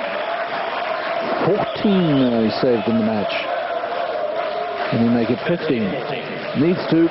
14 he saved in the match. Can he make it 15? Needs to.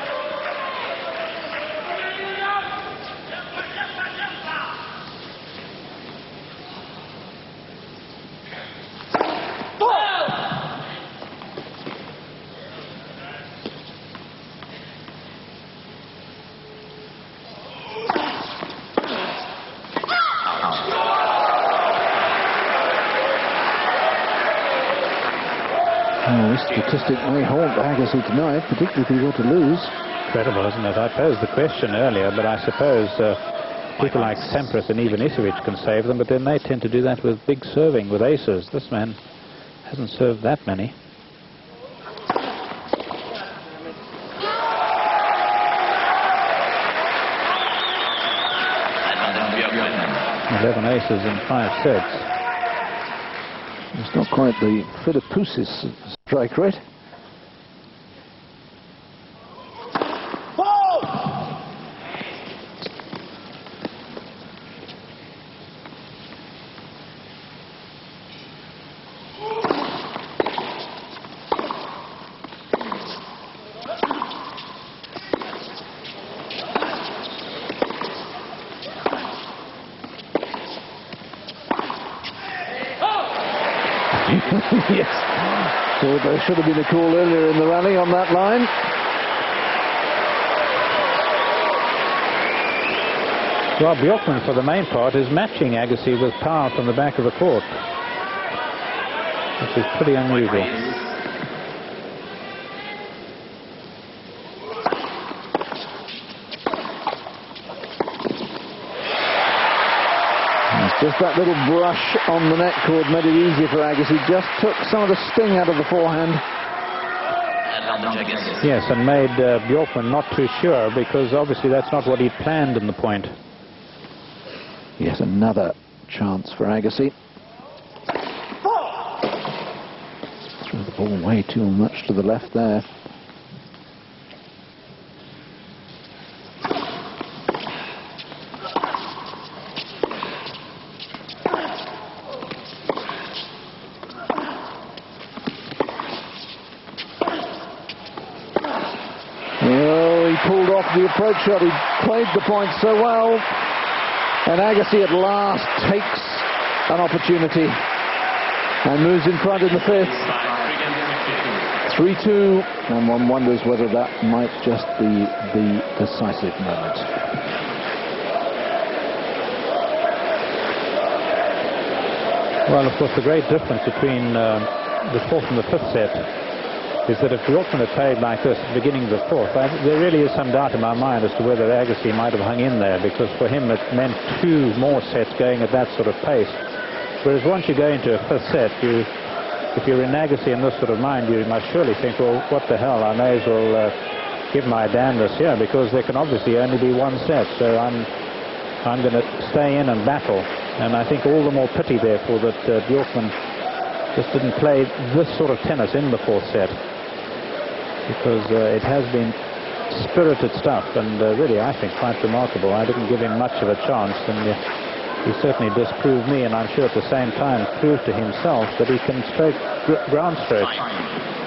Oh, this statistic may haunt Agassi tonight, particularly if he were to lose. Incredible, isn't it? I posed the question earlier, but I suppose people like Sampras and Ivanisevic can save them, but then they tend to do that with big serving, with aces. This man hasn't served that many. And 11 aces in 5 sets. It's not quite the Philippoussis strike rate. Yes. So there should have been a call earlier in the rally on that line. Well, Bjorkman, for the main part, is matching Agassi with power from the back of the court, which is pretty unusual. Just that little brush on the net cord made it easier for Agassi. Just took some of the sting out of the forehand. Yes, and made Bjorkman not too sure, because obviously that's not what he'd planned in the point. Yes, another chance for Agassi. Threw the ball way too much to the left there. Pulled off the approach shot. He played the point so well, and Agassi at last takes an opportunity and moves in front in the fifth. 3-2, and one wonders whether that might just be the decisive moment. Well, of course, the great difference between the fourth and the fifth set is that if Bjorkman had played like this at the beginning of the fourth, there really is some doubt in my mind as to whether Agassi might have hung in there, because for him it meant 2 more sets going at that sort of pace. Whereas once you go into a 5th set, if you're in Agassi in this sort of mind, you must surely think, well, what the hell, I may as well give my damnedest here, because there can obviously only be 1 set, so I'm going to stay in and battle. And I think all the more pity, therefore, that Bjorkman just didn't play this sort of tennis in the 4th set, because it has been spirited stuff, and really, I think, quite remarkable. I didn't give him much of a chance, and he certainly disproved me, and I'm sure at the same time proved to himself that he can stroke ground stroke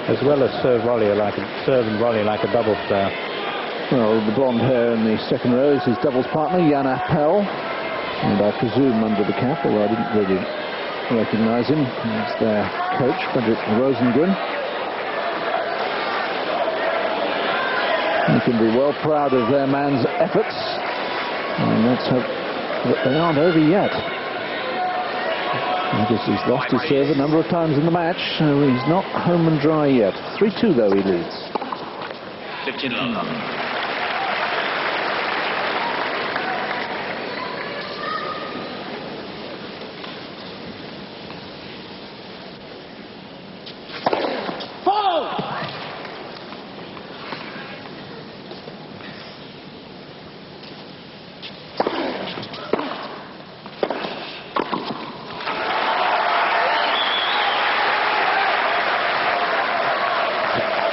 as well as serve and volley like a doubles player. Well, the blonde hair in the second row is his doubles partner, Jan Appel, and I presume under the cap, although I didn't really recognize him. He's their coach, Frederick Rosengren. You can be well proud of their man's efforts, and let's hope that they aren't over yet. He's lost his serve a number of times in the match, so he's not home and dry yet. 3-2 though, he leads. 15 love.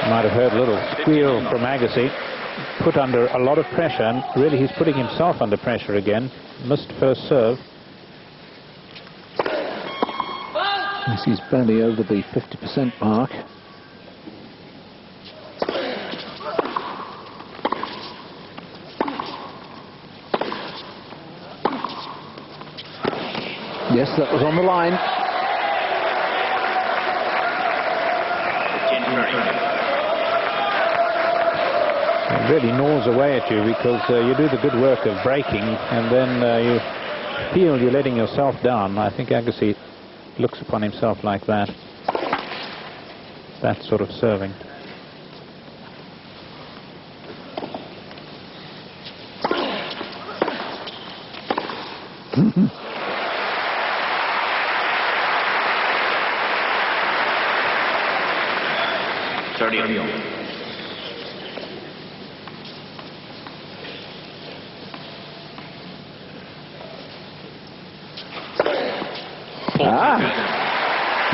Might have heard a little squeal from Agassi, put under a lot of pressure, and really he's putting himself under pressure again. Missed first serve. Yes, he's barely over the 50% mark. Yes, that was on the line. It really gnaws away at you, because you do the good work of breaking, and then you feel you're letting yourself down. I think Agassi looks upon himself like that. That sort of serving.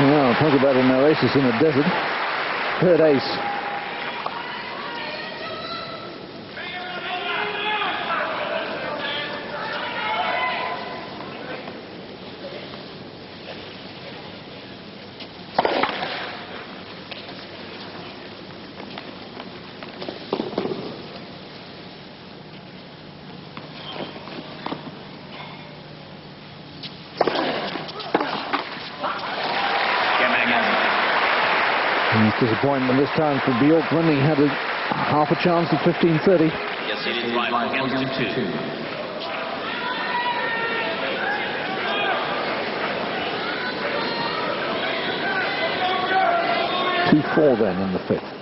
Well, talk about an oasis in the desert. Third ace. Disappointment this time for Bjorkman. He had half a chance at 15-30. Yes, it is right against 2. 2-4 then in the 5th.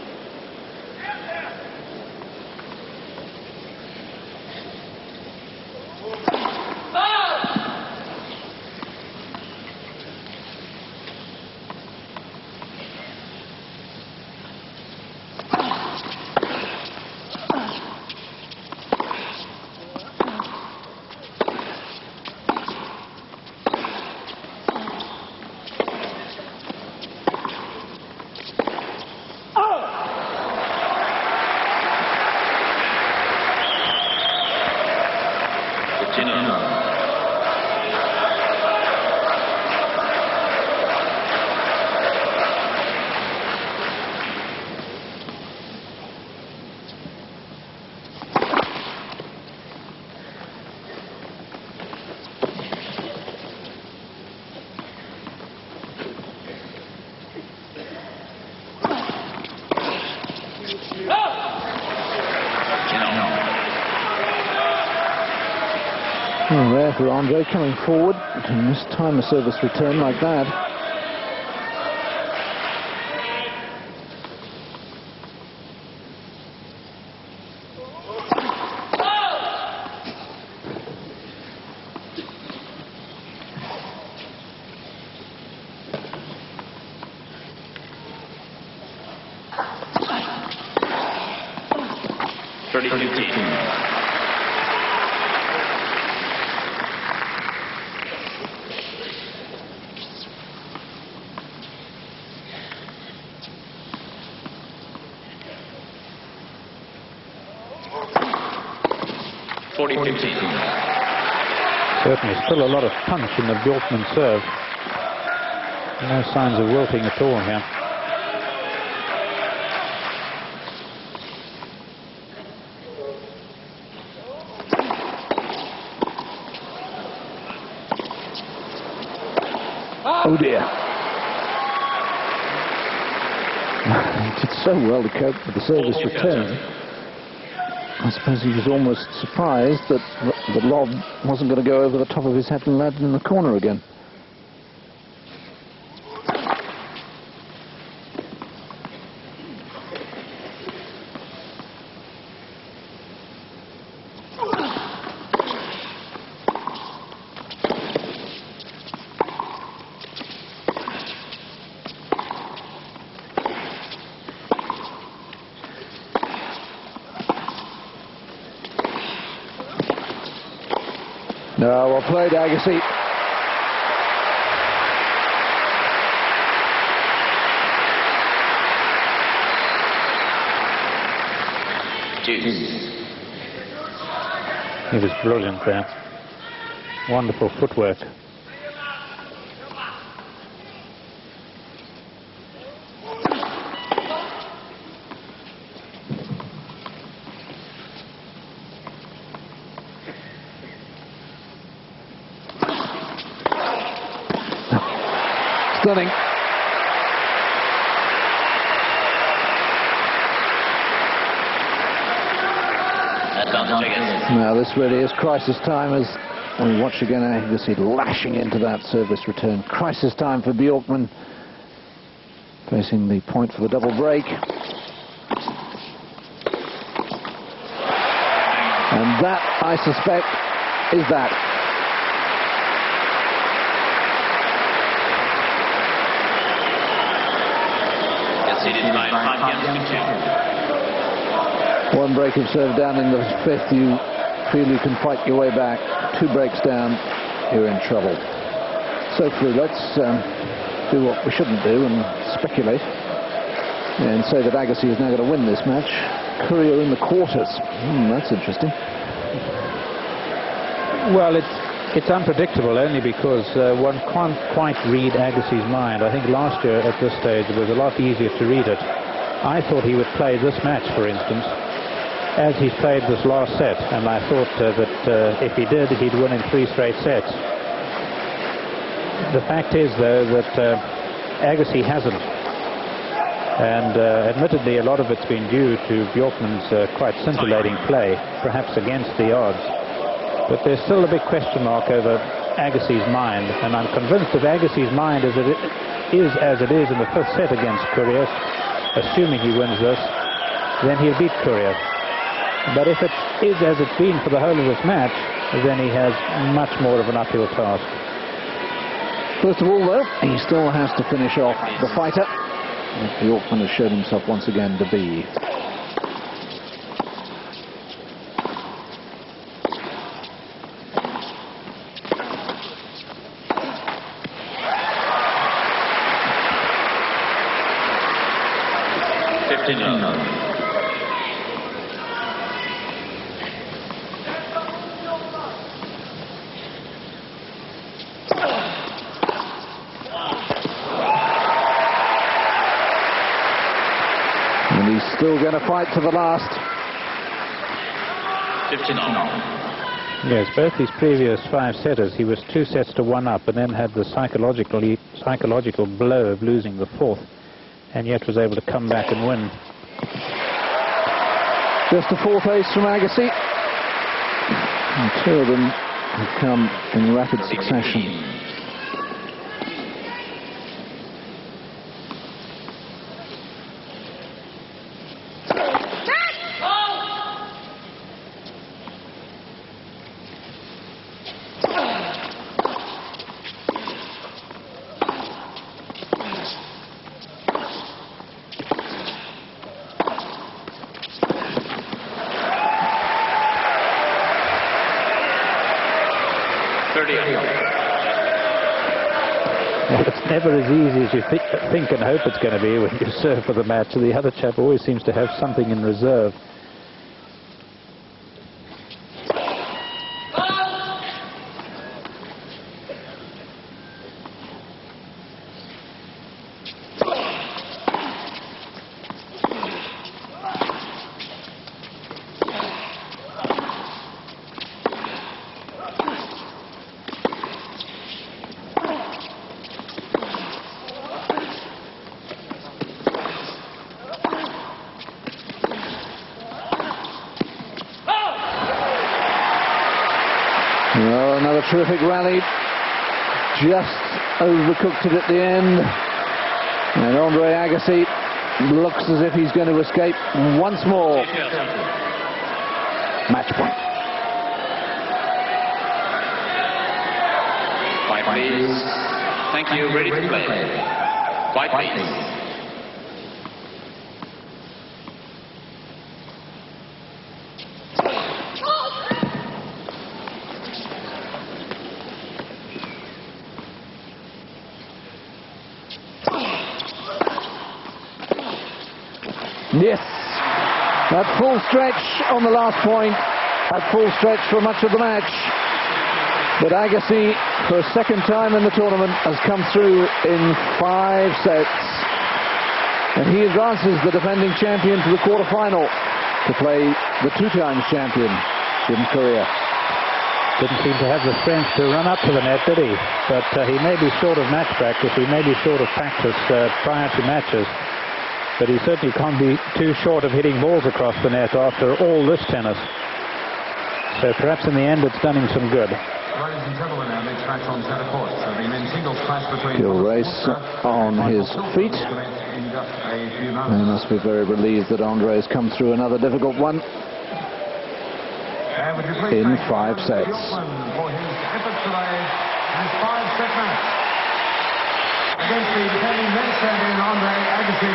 Well, there for Andre coming forward, and this time a service return like that. 40-15. Certainly still a lot of punch in the Bjorkman serve. No signs of wilting at all here. Oh dear. He did so well to cope with the service return. I suppose he was almost surprised that the lob wasn't going to go over the top of his head and land in the corner again. No, well played, Agassi. He was brilliant there. Wonderful footwork. Stunning. Now this really is crisis time as we watch again Agassi lashing into that service return. Crisis time for Bjorkman, facing the point for the double break. And that, I suspect, is that. One break of serve down in the fifth, you feel you can fight your way back. Two breaks down, you're in trouble. So let's do what we shouldn't do and speculate and say that Agassi is now going to win this match. Courier in the quarters. That's interesting. Well, it's unpredictable only because one can't quite read Agassi's mind. I think last year at this stage it was a lot easier to read it. I thought he would play this match, for instance, as he's played this last set, and I thought that if he did, he'd win in 3 straight sets. The fact is, though, that Agassi hasn't. And admittedly, a lot of it's been due to Bjorkman's quite scintillating play, perhaps against the odds. But there's still a big question mark over Agassi's mind, and I'm convinced if Agassi's mind is as it is in the 5th set against Courier, assuming he wins this, then he'll beat Courier. But if it is as it's been for the whole of this match, then he has much more of an uphill task. First of all, though, he still has to finish off the fighter. Bjorkman has shown himself once again to be. And he's still going to fight to the last. 59. Yes, both his previous 5 setters, he was 2 sets to 1 up and then had the psychological blow of losing the 4th, and yet was able to come back and win. Just a 4th ace from Agassi. And 2 of them have come in rapid succession. Well, it's never as easy as you think and hope it's going to be when you serve for the match. The other chap always seems to have something in reserve. Oh, another terrific rally. Just overcooked it at the end. And Andre Agassi looks as if he's going to escape once more. Match point. White, please. Thank you. Ready to play. White, please. Yes, that full stretch on the last point, that full stretch for much of the match. But Agassi, for a second time in the tournament, has come through in 5 sets. And he advances the defending champion to the quarter-final to play the 2-time champion, Jim Courier. Didn't seem to have the strength to run up to the net, did he? But he may be short of match practice, he may be short of practice prior to matches. But he certainly can't be too short of hitting balls across the net after all this tennis. So perhaps in the end it's done him some good. Ladies and gentlemen, our next match on centre court. So the men's singles clash between Gil Race on his feet. They must be very relieved that Andre has come through another difficult one in 5 sets. For his efforts today in his 5-set match against the defending men's champion Andre Agassi,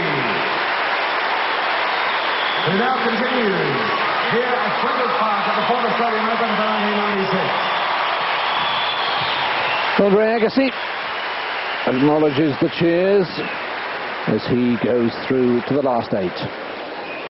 who now continues here at Flinders Park at the Port Australian Open for 1996. Andre Agassi acknowledges the cheers as he goes through to the last 8.